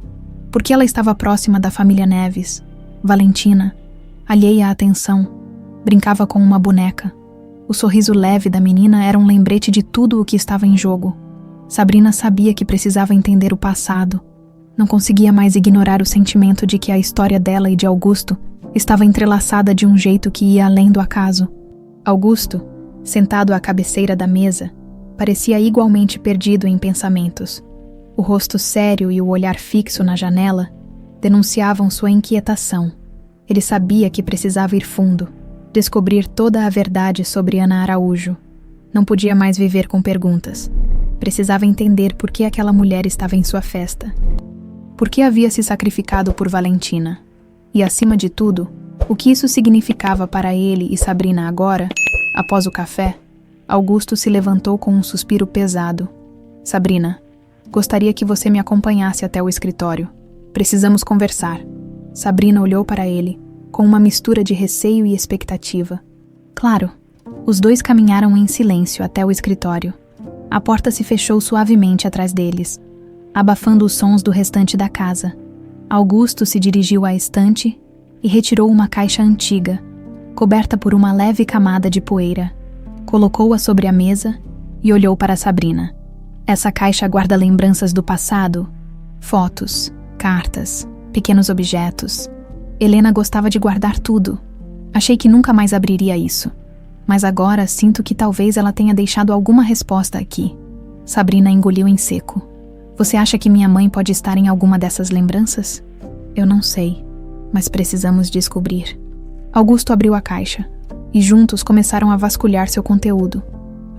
Por que ela estava próxima da família Neves? Valentina, alheia à atenção, brincava com uma boneca. O sorriso leve da menina era um lembrete de tudo o que estava em jogo. Sabrina sabia que precisava entender o passado. Não conseguia mais ignorar o sentimento de que a história dela e de Augusto estava entrelaçada de um jeito que ia além do acaso. Augusto, sentado à cabeceira da mesa, parecia igualmente perdido em pensamentos. O rosto sério e o olhar fixo na janela denunciavam sua inquietação. Ele sabia que precisava ir fundo, descobrir toda a verdade sobre Ana Araújo. Não podia mais viver com perguntas. Precisava entender por que aquela mulher estava em sua festa. Por que havia se sacrificado por Valentina? E, acima de tudo, o que isso significava para ele e Sabrina agora? Após o café, Augusto se levantou com um suspiro pesado. Sabrina, gostaria que você me acompanhasse até o escritório. Precisamos conversar. Sabrina olhou para ele, com uma mistura de receio e expectativa. Claro. Os dois caminharam em silêncio até o escritório. A porta se fechou suavemente atrás deles, abafando os sons do restante da casa. Augusto se dirigiu à estante e retirou uma caixa antiga, coberta por uma leve camada de poeira. Colocou-a sobre a mesa e olhou para Sabrina. Essa caixa guarda lembranças do passado, fotos, cartas, pequenos objetos. Helena gostava de guardar tudo. Achei que nunca mais abriria isso. Mas agora sinto que talvez ela tenha deixado alguma resposta aqui. Sabrina engoliu em seco. Você acha que minha mãe pode estar em alguma dessas lembranças? Eu não sei, mas precisamos descobrir. Augusto abriu a caixa e juntos começaram a vasculhar seu conteúdo.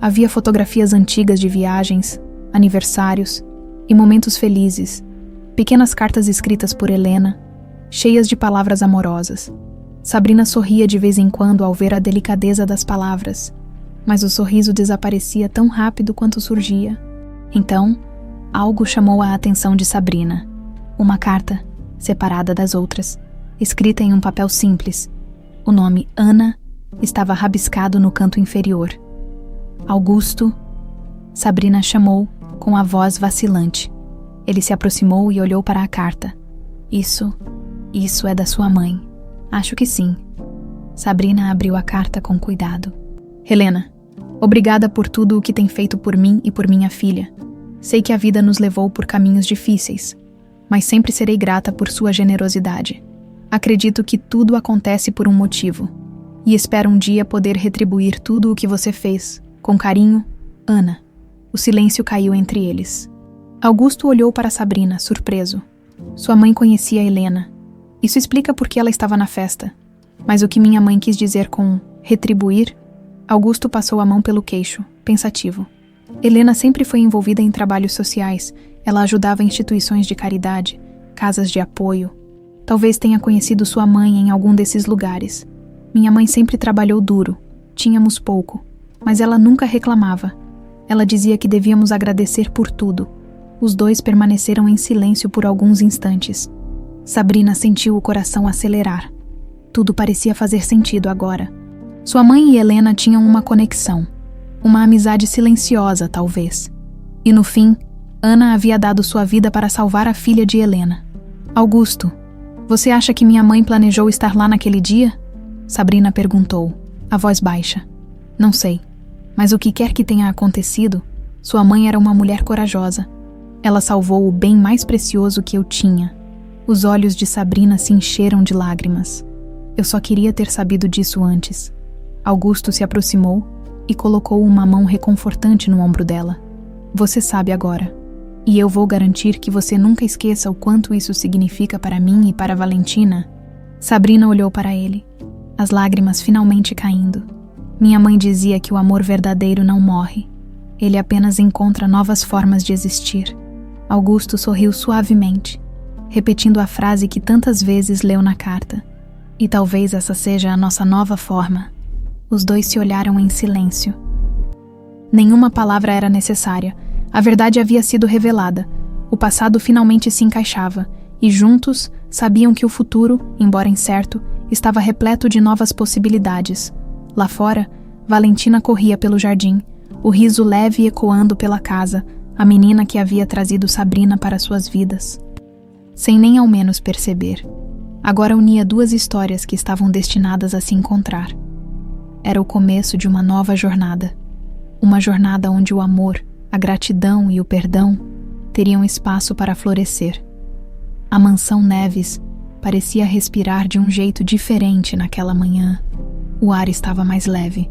Havia fotografias antigas de viagens, aniversários e momentos felizes, pequenas cartas escritas por Helena, cheias de palavras amorosas. Sabrina sorria de vez em quando ao ver a delicadeza das palavras, mas o sorriso desaparecia tão rápido quanto surgia. Então, algo chamou a atenção de Sabrina. Uma carta, separada das outras, escrita em um papel simples. O nome Ana estava rabiscado no canto inferior. Augusto, Sabrina chamou com a voz vacilante. Ele se aproximou e olhou para a carta. Isso é da sua mãe. Acho que sim. Sabrina abriu a carta com cuidado. Helena, obrigada por tudo o que tem feito por mim e por minha filha. Sei que a vida nos levou por caminhos difíceis, mas sempre serei grata por sua generosidade. Acredito que tudo acontece por um motivo, e espero um dia poder retribuir tudo o que você fez. Com carinho, Ana. O silêncio caiu entre eles. Augusto olhou para Sabrina, surpreso. Sua mãe conhecia Helena. Isso explica por que ela estava na festa. Mas o que minha mãe quis dizer com retribuir? Augusto passou a mão pelo queixo, pensativo. Helena sempre foi envolvida em trabalhos sociais. Ela ajudava instituições de caridade, casas de apoio. Talvez tenha conhecido sua mãe em algum desses lugares. Minha mãe sempre trabalhou duro. Tínhamos pouco, mas ela nunca reclamava. Ela dizia que devíamos agradecer por tudo. Os dois permaneceram em silêncio por alguns instantes. Sabrina sentiu o coração acelerar. Tudo parecia fazer sentido agora. Sua mãe e Helena tinham uma conexão. Uma amizade silenciosa, talvez. E no fim, Ana havia dado sua vida para salvar a filha de Helena. Augusto, você acha que minha mãe planejou estar lá naquele dia? Sabrina perguntou, a voz baixa. Não sei, mas o que quer que tenha acontecido, sua mãe era uma mulher corajosa. Ela salvou o bem mais precioso que eu tinha. Os olhos de Sabrina se encheram de lágrimas. Eu só queria ter sabido disso antes. Augusto se aproximou e colocou uma mão reconfortante no ombro dela. Você sabe agora. E eu vou garantir que você nunca esqueça o quanto isso significa para mim e para Valentina. Sabrina olhou para ele, as lágrimas finalmente caindo. Minha mãe dizia que o amor verdadeiro não morre. Ele apenas encontra novas formas de existir. Augusto sorriu suavemente, repetindo a frase que tantas vezes leu na carta. E talvez essa seja a nossa nova forma. Os dois se olharam em silêncio. Nenhuma palavra era necessária. A verdade havia sido revelada. O passado finalmente se encaixava, e juntos sabiam que o futuro, embora incerto, estava repleto de novas possibilidades. Lá fora, Valentina corria pelo jardim, o riso leve ecoando pela casa, a menina que havia trazido Sabrina para suas vidas. Sem nem ao menos perceber, agora unia duas histórias que estavam destinadas a se encontrar. Era o começo de uma nova jornada. Uma jornada onde o amor, a gratidão e o perdão teriam espaço para florescer. A mansão Neves parecia respirar de um jeito diferente naquela manhã. O ar estava mais leve,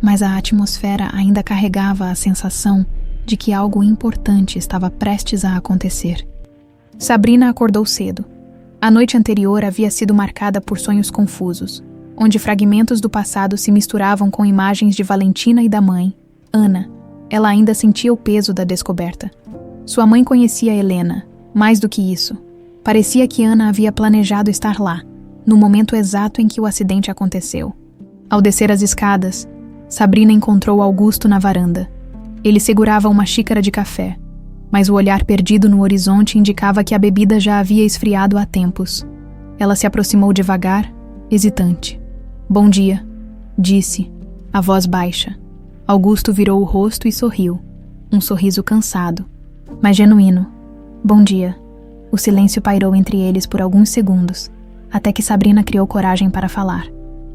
mas a atmosfera ainda carregava a sensação de que algo importante estava prestes a acontecer. Sabrina acordou cedo. A noite anterior havia sido marcada por sonhos confusos, onde fragmentos do passado se misturavam com imagens de Valentina e da mãe, Ana. Ela ainda sentia o peso da descoberta. Sua mãe conhecia Helena, mais do que isso. Parecia que Ana havia planejado estar lá, no momento exato em que o acidente aconteceu. Ao descer as escadas, Sabrina encontrou Augusto na varanda. Ele segurava uma xícara de café, mas o olhar perdido no horizonte indicava que a bebida já havia esfriado há tempos. Ela se aproximou devagar, hesitante. "Bom dia", disse, a voz baixa. Augusto virou o rosto e sorriu, um sorriso cansado, mas genuíno. "Bom dia." O silêncio pairou entre eles por alguns segundos, até que Sabrina criou coragem para falar.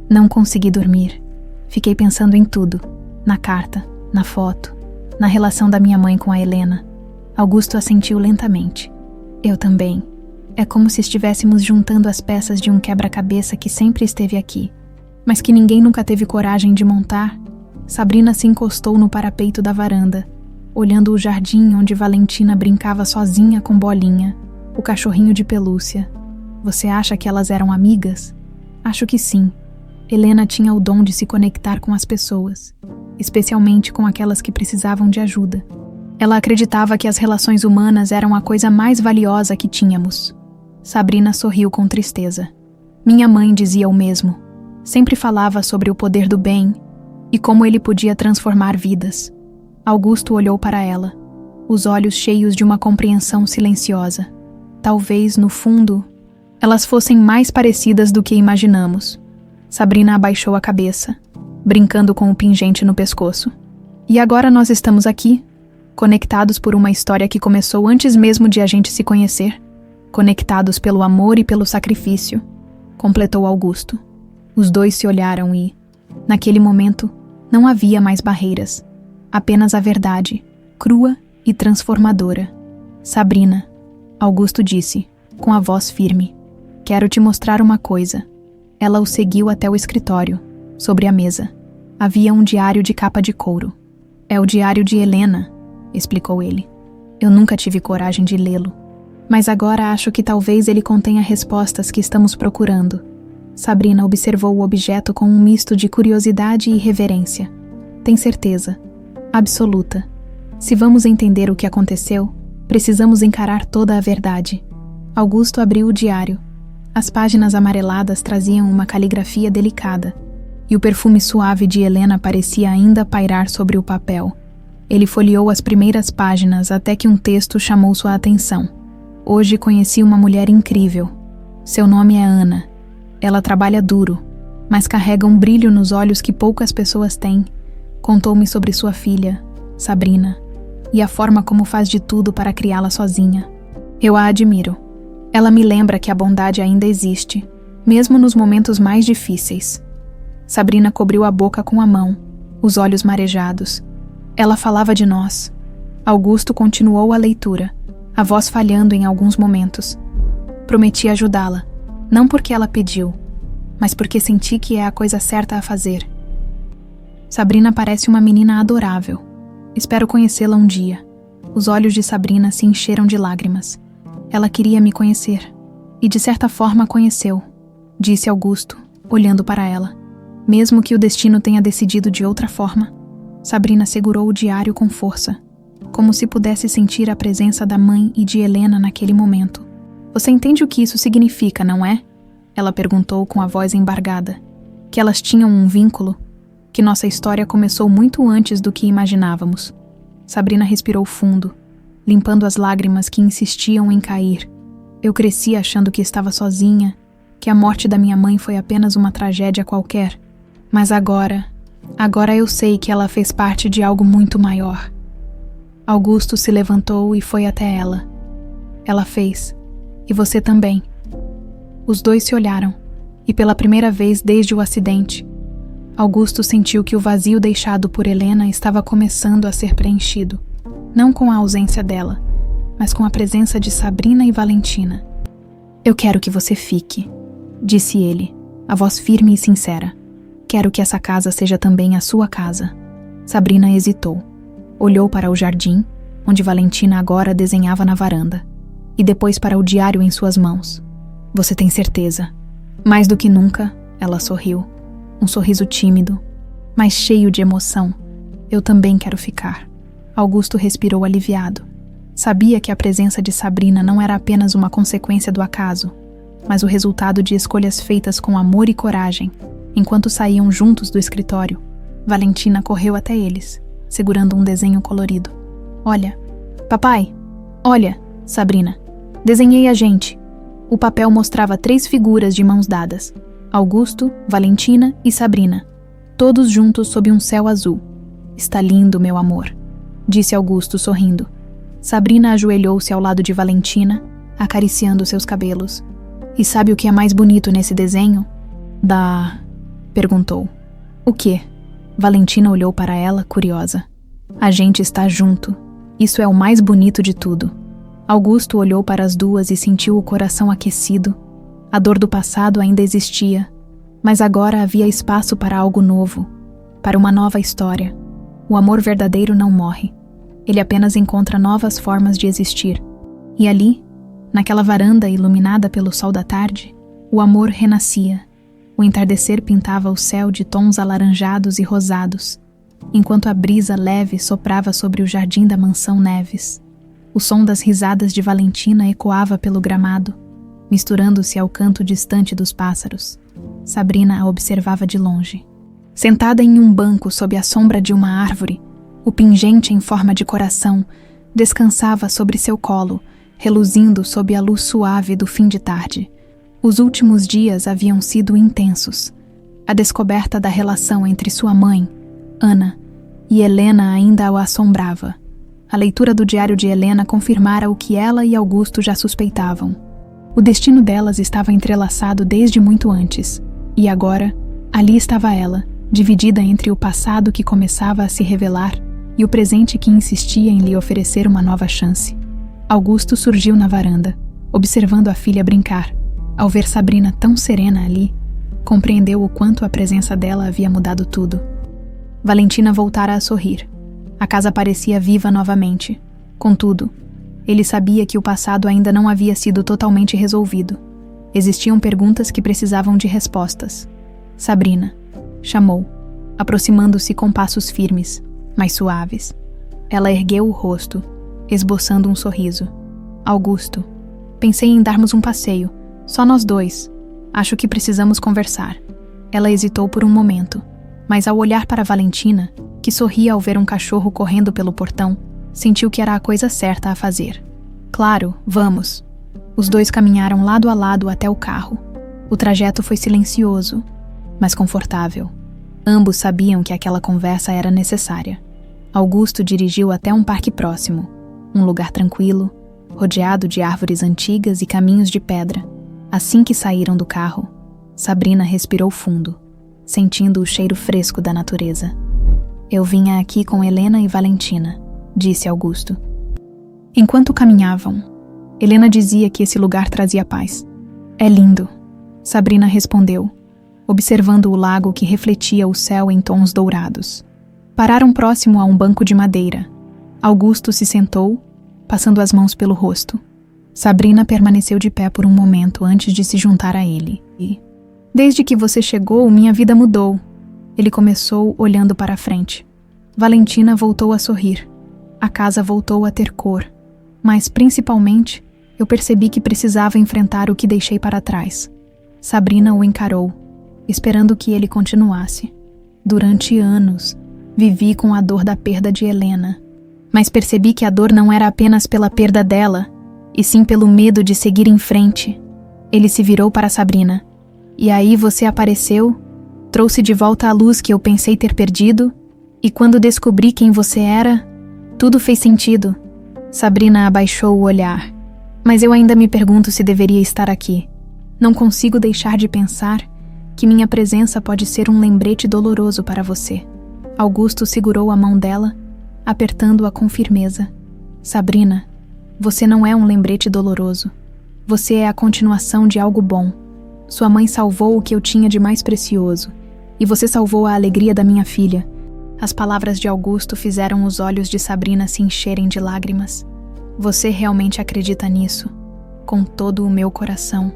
"Não consegui dormir. Fiquei pensando em tudo, na carta, na foto, na relação da minha mãe com a Helena." Augusto assentiu lentamente. "Eu também. É como se estivéssemos juntando as peças de um quebra-cabeça que sempre esteve aqui, mas que ninguém nunca teve coragem de montar." Sabrina se encostou no parapeito da varanda, olhando o jardim onde Valentina brincava sozinha com Bolinha, o cachorrinho de pelúcia. "Você acha que elas eram amigas?" "Acho que sim." Helena tinha o dom de se conectar com as pessoas, especialmente com aquelas que precisavam de ajuda. Ela acreditava que as relações humanas eram a coisa mais valiosa que tínhamos. Sabrina sorriu com tristeza. "Minha mãe dizia o mesmo. Sempre falava sobre o poder do bem e como ele podia transformar vidas." Augusto olhou para ela, os olhos cheios de uma compreensão silenciosa. Talvez, no fundo, elas fossem mais parecidas do que imaginamos. Sabrina abaixou a cabeça, brincando com o pingente no pescoço. "E agora nós estamos aqui, conectados por uma história que começou antes mesmo de a gente se conhecer. Conectados pelo amor e pelo sacrifício", completou Augusto. Os dois se olharam e, naquele momento, não havia mais barreiras. Apenas a verdade, crua e transformadora. "Sabrina", Augusto disse, com a voz firme, "quero te mostrar uma coisa." Ela o seguiu até o escritório. Sobre a mesa, havia um diário de capa de couro. "É o diário de Helena", explicou ele. "Eu nunca tive coragem de lê-lo, mas agora acho que talvez ele contenha respostas que estamos procurando." Sabrina observou o objeto com um misto de curiosidade e reverência. "Tem certeza?" "Absoluta. Se vamos entender o que aconteceu, precisamos encarar toda a verdade." Augusto abriu o diário. As páginas amareladas traziam uma caligrafia delicada, e o perfume suave de Helena parecia ainda pairar sobre o papel. Ele folheou as primeiras páginas até que um texto chamou sua atenção. "Hoje conheci uma mulher incrível. Seu nome é Ana. Ela trabalha duro, mas carrega um brilho nos olhos que poucas pessoas têm. Contou-me sobre sua filha, Sabrina, e a forma como faz de tudo para criá-la sozinha. Eu a admiro. Ela me lembra que a bondade ainda existe, mesmo nos momentos mais difíceis." Sabrina cobriu a boca com a mão, os olhos marejados. Ela falava de nós. Augusto continuou a leitura, a voz falhando em alguns momentos. "Prometi ajudá-la, não porque ela pediu, mas porque senti que é a coisa certa a fazer. Sabrina parece uma menina adorável. Espero conhecê-la um dia." Os olhos de Sabrina se encheram de lágrimas. "Ela queria me conhecer, e de certa forma conheceu", disse Augusto, olhando para ela. "Mesmo que o destino tenha decidido de outra forma." Sabrina segurou o diário com força, como se pudesse sentir a presença da mãe e de Helena naquele momento. "Você entende o que isso significa, não é?" Ela perguntou com a voz embargada. "Que elas tinham um vínculo, que nossa história começou muito antes do que imaginávamos." Sabrina respirou fundo, limpando as lágrimas que insistiam em cair. "Eu cresci achando que estava sozinha, que a morte da minha mãe foi apenas uma tragédia qualquer. Mas agora eu sei que ela fez parte de algo muito maior." Augusto se levantou e foi até ela. "Ela fez. E você também." Os dois se olharam, e pela primeira vez desde o acidente, Augusto sentiu que o vazio deixado por Helena estava começando a ser preenchido, não com a ausência dela, mas com a presença de Sabrina e Valentina. "Eu quero que você fique", disse ele, a voz firme e sincera. "Quero que essa casa seja também a sua casa." Sabrina hesitou. Olhou para o jardim, onde Valentina agora desenhava na varanda, e depois para o diário em suas mãos. Você tem certeza? Mais do que nunca, ela sorriu. Um sorriso tímido, mas cheio de emoção. Eu também quero ficar. Augusto respirou aliviado. Sabia que a presença de Sabrina não era apenas uma consequência do acaso, mas o resultado de escolhas feitas com amor e coragem. Enquanto saíam juntos do escritório, Valentina correu até eles, segurando um desenho colorido. Olha, papai, olha, Sabrina, desenhei a gente. O papel mostrava 3 figuras de mãos dadas: Augusto, Valentina e Sabrina, todos juntos sob um céu azul. Está lindo, meu amor, disse Augusto sorrindo. Sabrina ajoelhou-se ao lado de Valentina, acariciando seus cabelos. E sabe o que é mais bonito nesse desenho? Perguntou. O quê? Valentina olhou para ela, curiosa. A gente está junto. Isso é o mais bonito de tudo. Augusto olhou para as duas e sentiu o coração aquecido. A dor do passado ainda existia, mas agora havia espaço para algo novo, para uma nova história. O amor verdadeiro não morre. Ele apenas encontra novas formas de existir. E ali, naquela varanda iluminada pelo sol da tarde, o amor renascia. O entardecer pintava o céu de tons alaranjados e rosados, enquanto a brisa leve soprava sobre o jardim da mansão Neves. O som das risadas de Valentina ecoava pelo gramado, misturando-se ao canto distante dos pássaros. Sabrina a observava de longe. Sentada em um banco sob a sombra de uma árvore, o pingente em forma de coração descansava sobre seu colo, reluzindo sob a luz suave do fim de tarde. Os últimos dias haviam sido intensos. A descoberta da relação entre sua mãe, Ana, e Helena ainda o assombrava. A leitura do diário de Helena confirmara o que ela e Augusto já suspeitavam. O destino delas estava entrelaçado desde muito antes, e agora, ali estava ela, dividida entre o passado que começava a se revelar e o presente que insistia em lhe oferecer uma nova chance. Augusto surgiu na varanda, observando a filha brincar. Ao ver Sabrina tão serena ali, compreendeu o quanto a presença dela havia mudado tudo. Valentina voltara a sorrir. A casa parecia viva novamente. Contudo, ele sabia que o passado ainda não havia sido totalmente resolvido. Existiam perguntas que precisavam de respostas. Sabrina, chamou, aproximando-se com passos firmes, mas suaves. Ela ergueu o rosto, esboçando um sorriso. Augusto, pensei em darmos um passeio. Só nós dois. Acho que precisamos conversar. Ela hesitou por um momento, mas ao olhar para Valentina, que sorria ao ver um cachorro correndo pelo portão, sentiu que era a coisa certa a fazer. Claro, vamos. Os dois caminharam lado a lado até o carro. O trajeto foi silencioso, mas confortável. Ambos sabiam que aquela conversa era necessária. Augusto dirigiu até um parque próximo, um lugar tranquilo, rodeado de árvores antigas e caminhos de pedra. Assim que saíram do carro, Sabrina respirou fundo, sentindo o cheiro fresco da natureza. Eu vinha aqui com Helena e Valentina, disse Augusto. Enquanto caminhavam, Helena dizia que esse lugar trazia paz. É lindo, Sabrina respondeu, observando o lago que refletia o céu em tons dourados. Pararam próximo a um banco de madeira. Augusto se sentou, passando as mãos pelo rosto. Sabrina permaneceu de pé por um momento antes de se juntar a ele. Desde que você chegou, minha vida mudou. Ele começou olhando para a frente. Valentina voltou a sorrir. A casa voltou a ter cor. Mas, principalmente, eu percebi que precisava enfrentar o que deixei para trás. Sabrina o encarou, esperando que ele continuasse. Durante anos, vivi com a dor da perda de Helena. Mas percebi que a dor não era apenas pela perda dela, e sim pelo medo de seguir em frente. Ele se virou para Sabrina. E aí você apareceu, trouxe de volta a luz que eu pensei ter perdido, e quando descobri quem você era, tudo fez sentido. Sabrina abaixou o olhar. Mas eu ainda me pergunto se deveria estar aqui. Não consigo deixar de pensar que minha presença pode ser um lembrete doloroso para você. Augusto segurou a mão dela, apertando-a com firmeza. Sabrina, você não é um lembrete doloroso. Você é a continuação de algo bom. Sua mãe salvou o que eu tinha de mais precioso, e você salvou a alegria da minha filha. As palavras de Augusto fizeram os olhos de Sabrina se encherem de lágrimas. Você realmente acredita nisso? Com todo o meu coração.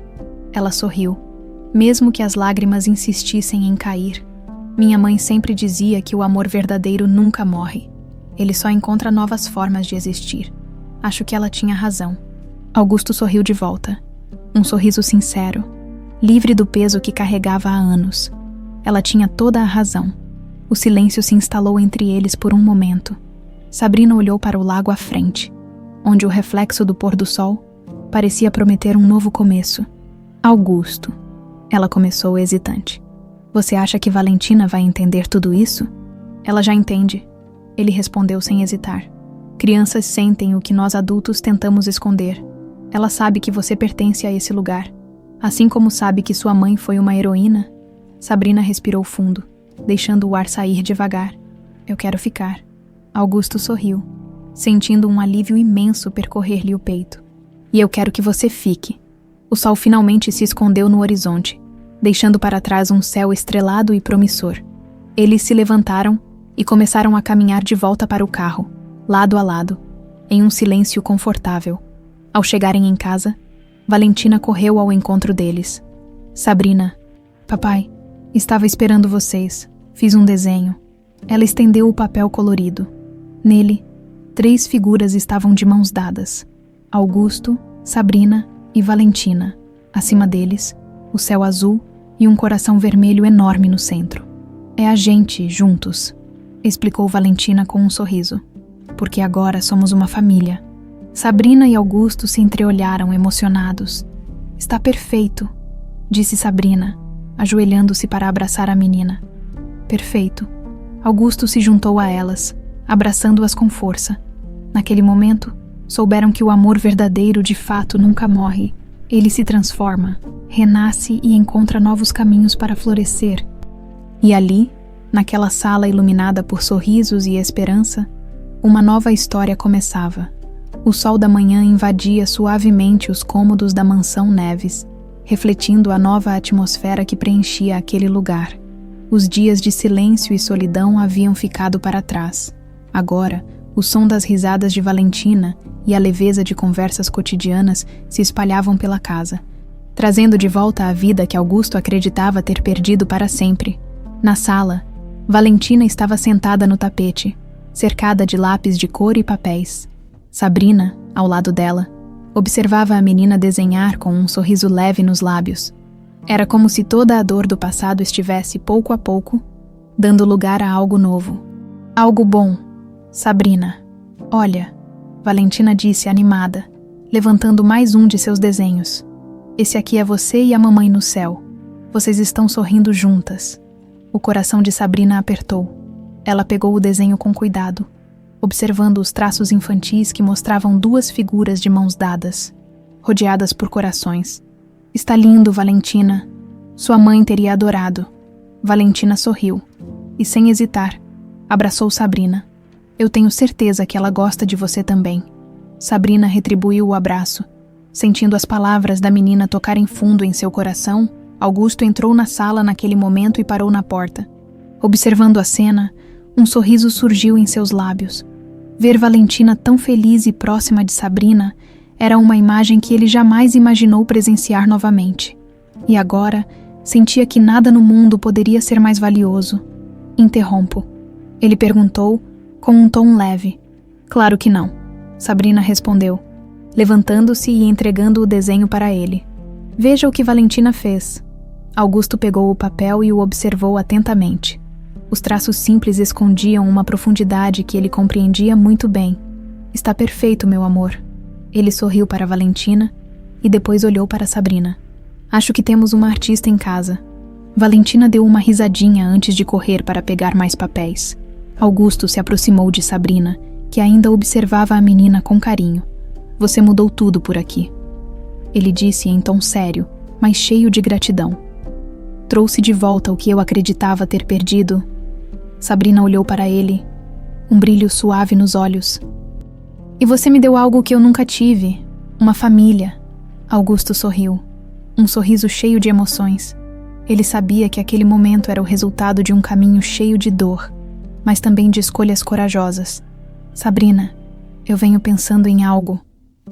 Ela sorriu, mesmo que as lágrimas insistissem em cair. Minha mãe sempre dizia que o amor verdadeiro nunca morre. Ele só encontra novas formas de existir. Acho que ela tinha razão. Augusto sorriu de volta. Um sorriso sincero, livre do peso que carregava há anos. Ela tinha toda a razão. O silêncio se instalou entre eles por um momento. Sabrina olhou para o lago à frente, onde o reflexo do pôr do sol parecia prometer um novo começo. Augusto, ela começou hesitante. Você acha que Valentina vai entender tudo isso? Ela já entende, ele respondeu sem hesitar. Crianças sentem o que nós adultos tentamos esconder. Ela sabe que você pertence a esse lugar, assim como sabe que sua mãe foi uma heroína. Sabrina respirou fundo, deixando o ar sair devagar. Eu quero ficar. Augusto sorriu, sentindo um alívio imenso percorrer-lhe o peito. E eu quero que você fique. O sol finalmente se escondeu no horizonte, deixando para trás um céu estrelado e promissor. Eles se levantaram e começaram a caminhar de volta para o carro, lado a lado, em um silêncio confortável. Ao chegarem em casa, Valentina correu ao encontro deles. Sabrina, papai, estava esperando vocês. Fiz um desenho. Ela estendeu o papel colorido. Nele, 3 figuras estavam de mãos dadas. Augusto, Sabrina e Valentina. Acima deles, o céu azul e um coração vermelho enorme no centro. É a gente, juntos, explicou Valentina com um sorriso. Porque agora somos uma família. Sabrina e Augusto se entreolharam emocionados. Está perfeito, disse Sabrina, ajoelhando-se para abraçar a menina. Perfeito. Augusto se juntou a elas, abraçando-as com força. Naquele momento, souberam que o amor verdadeiro de fato nunca morre. Ele se transforma, renasce e encontra novos caminhos para florescer. E ali, naquela sala iluminada por sorrisos e esperança, uma nova história começava. O sol da manhã invadia suavemente os cômodos da mansão Neves, refletindo a nova atmosfera que preenchia aquele lugar. Os dias de silêncio e solidão haviam ficado para trás. Agora, o som das risadas de Valentina e a leveza de conversas cotidianas se espalhavam pela casa, trazendo de volta a vida que Augusto acreditava ter perdido para sempre. Na sala, Valentina estava sentada no tapete, cercada de lápis de cor e papéis. Sabrina, ao lado dela, observava a menina desenhar com um sorriso leve nos lábios. Era como se toda a dor do passado estivesse, pouco a pouco, dando lugar a algo novo. Algo bom. Sabrina, olha, Valentina disse animada, levantando mais um de seus desenhos. Esse aqui é você e a mamãe no céu. Vocês estão sorrindo juntas. O coração de Sabrina apertou. Ela pegou o desenho com cuidado, observando os traços infantis que mostravam 2 figuras de mãos dadas, rodeadas por corações. Está lindo, Valentina. Sua mãe teria adorado. Valentina sorriu e, sem hesitar, abraçou Sabrina. Eu tenho certeza que ela gosta de você também. Sabrina retribuiu o abraço. Sentindo as palavras da menina tocarem fundo em seu coração, Augusto entrou na sala naquele momento e parou na porta. Observando a cena, um sorriso surgiu em seus lábios. Ver Valentina tão feliz e próxima de Sabrina era uma imagem que ele jamais imaginou presenciar novamente. E agora, sentia que nada no mundo poderia ser mais valioso. Interrompo. Ele perguntou, com um tom leve. Claro que não, Sabrina respondeu, levantando-se e entregando o desenho para ele. Veja o que Valentina fez. Augusto pegou o papel e o observou atentamente. Os traços simples escondiam uma profundidade que ele compreendia muito bem. Está perfeito, meu amor. Ele sorriu para Valentina e depois olhou para Sabrina. Acho que temos uma artista em casa. Valentina deu uma risadinha antes de correr para pegar mais papéis. Augusto se aproximou de Sabrina, que ainda observava a menina com carinho. Você mudou tudo por aqui. Ele disse em tom sério, mas cheio de gratidão. Trouxe de volta o que eu acreditava ter perdido. Sabrina olhou para ele, um brilho suave nos olhos. E você me deu algo que eu nunca tive, uma família. Augusto sorriu, um sorriso cheio de emoções. Ele sabia que aquele momento era o resultado de um caminho cheio de dor, mas também de escolhas corajosas. Sabrina, eu venho pensando em algo.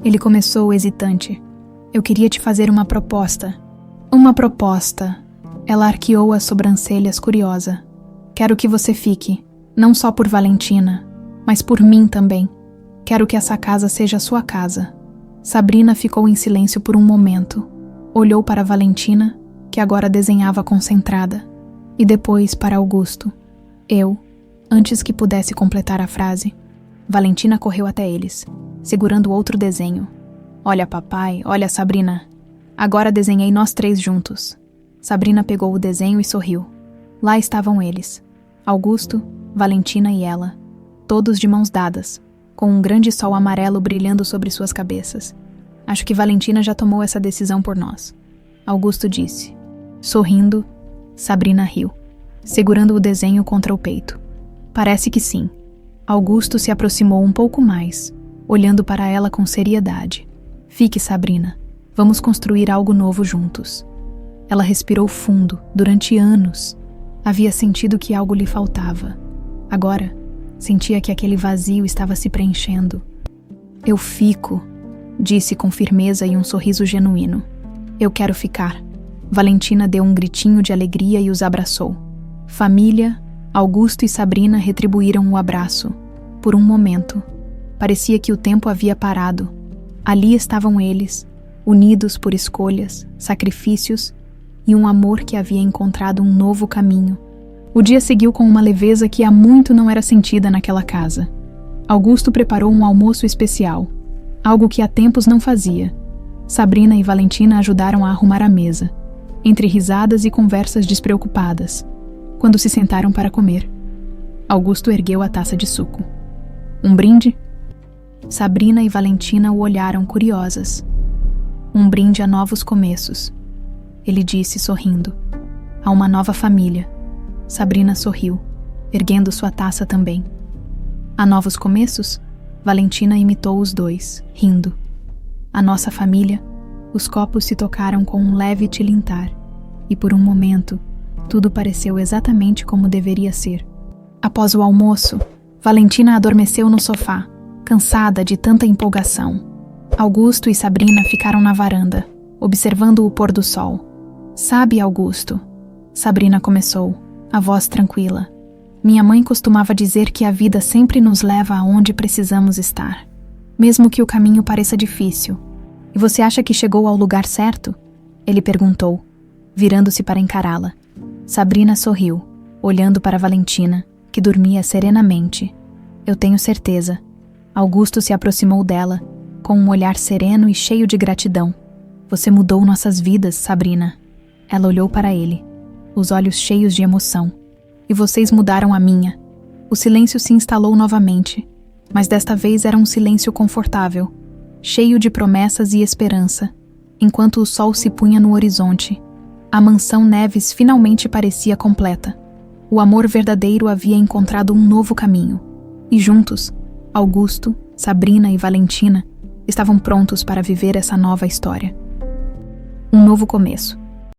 Ele começou hesitante. Eu queria te fazer uma proposta. Uma proposta. Ela arqueou as sobrancelhas, curiosa. Quero que você fique, não só por Valentina, mas por mim também. Quero que essa casa seja sua casa. Sabrina ficou em silêncio por um momento. Olhou para Valentina, que agora desenhava concentrada, e depois para Augusto. Antes que pudesse completar a frase, Valentina correu até eles, segurando outro desenho. Olha, papai, olha, Sabrina. Agora desenhei nós três juntos. Sabrina pegou o desenho e sorriu. Lá estavam eles, Augusto, Valentina e ela, todos de mãos dadas, com um grande sol amarelo brilhando sobre suas cabeças. Acho que Valentina já tomou essa decisão por nós, Augusto disse. Sorrindo, Sabrina riu, segurando o desenho contra o peito. Parece que sim. Augusto se aproximou um pouco mais, olhando para ela com seriedade. Fique, Sabrina. Vamos construir algo novo juntos. Ela respirou fundo. Durante anos, havia sentido que algo lhe faltava. Agora, sentia que aquele vazio estava se preenchendo. Eu fico, disse com firmeza e um sorriso genuíno. Eu quero ficar. Valentina deu um gritinho de alegria e os abraçou. Família, Augusto e Sabrina retribuíram o abraço. Por um momento, parecia que o tempo havia parado. Ali estavam eles, unidos por escolhas, sacrifícios e um amor que havia encontrado um novo caminho. O dia seguiu com uma leveza que há muito não era sentida naquela casa. Augusto preparou um almoço especial, algo que há tempos não fazia. Sabrina e Valentina ajudaram a arrumar a mesa, entre risadas e conversas despreocupadas. Quando se sentaram para comer, Augusto ergueu a taça de suco. Um brinde? Sabrina e Valentina o olharam curiosas. Um brinde a novos começos, ele disse sorrindo. A uma nova família. Sabrina sorriu, erguendo sua taça também. A novos começos? Valentina imitou os dois, rindo. A nossa família? Os copos se tocaram com um leve tilintar, e por um momento, tudo pareceu exatamente como deveria ser. Após o almoço, Valentina adormeceu no sofá, cansada de tanta empolgação. Augusto e Sabrina ficaram na varanda, observando o pôr do sol. Sabe, Augusto, Sabrina começou, a voz tranquila. Minha mãe costumava dizer que a vida sempre nos leva aonde precisamos estar, mesmo que o caminho pareça difícil. E você acha que chegou ao lugar certo? Ele perguntou, virando-se para encará-la. Sabrina sorriu, olhando para Valentina, que dormia serenamente. Eu tenho certeza. Augusto se aproximou dela, com um olhar sereno e cheio de gratidão. Você mudou nossas vidas, Sabrina. Ela olhou para ele, os olhos cheios de emoção. E vocês mudaram a minha. O silêncio se instalou novamente, mas desta vez era um silêncio confortável, cheio de promessas e esperança, enquanto o sol se punha no horizonte. A mansão Neves finalmente parecia completa. O amor verdadeiro havia encontrado um novo caminho. E juntos, Augusto, Sabrina e Valentina estavam prontos para viver essa nova história. Um novo começo.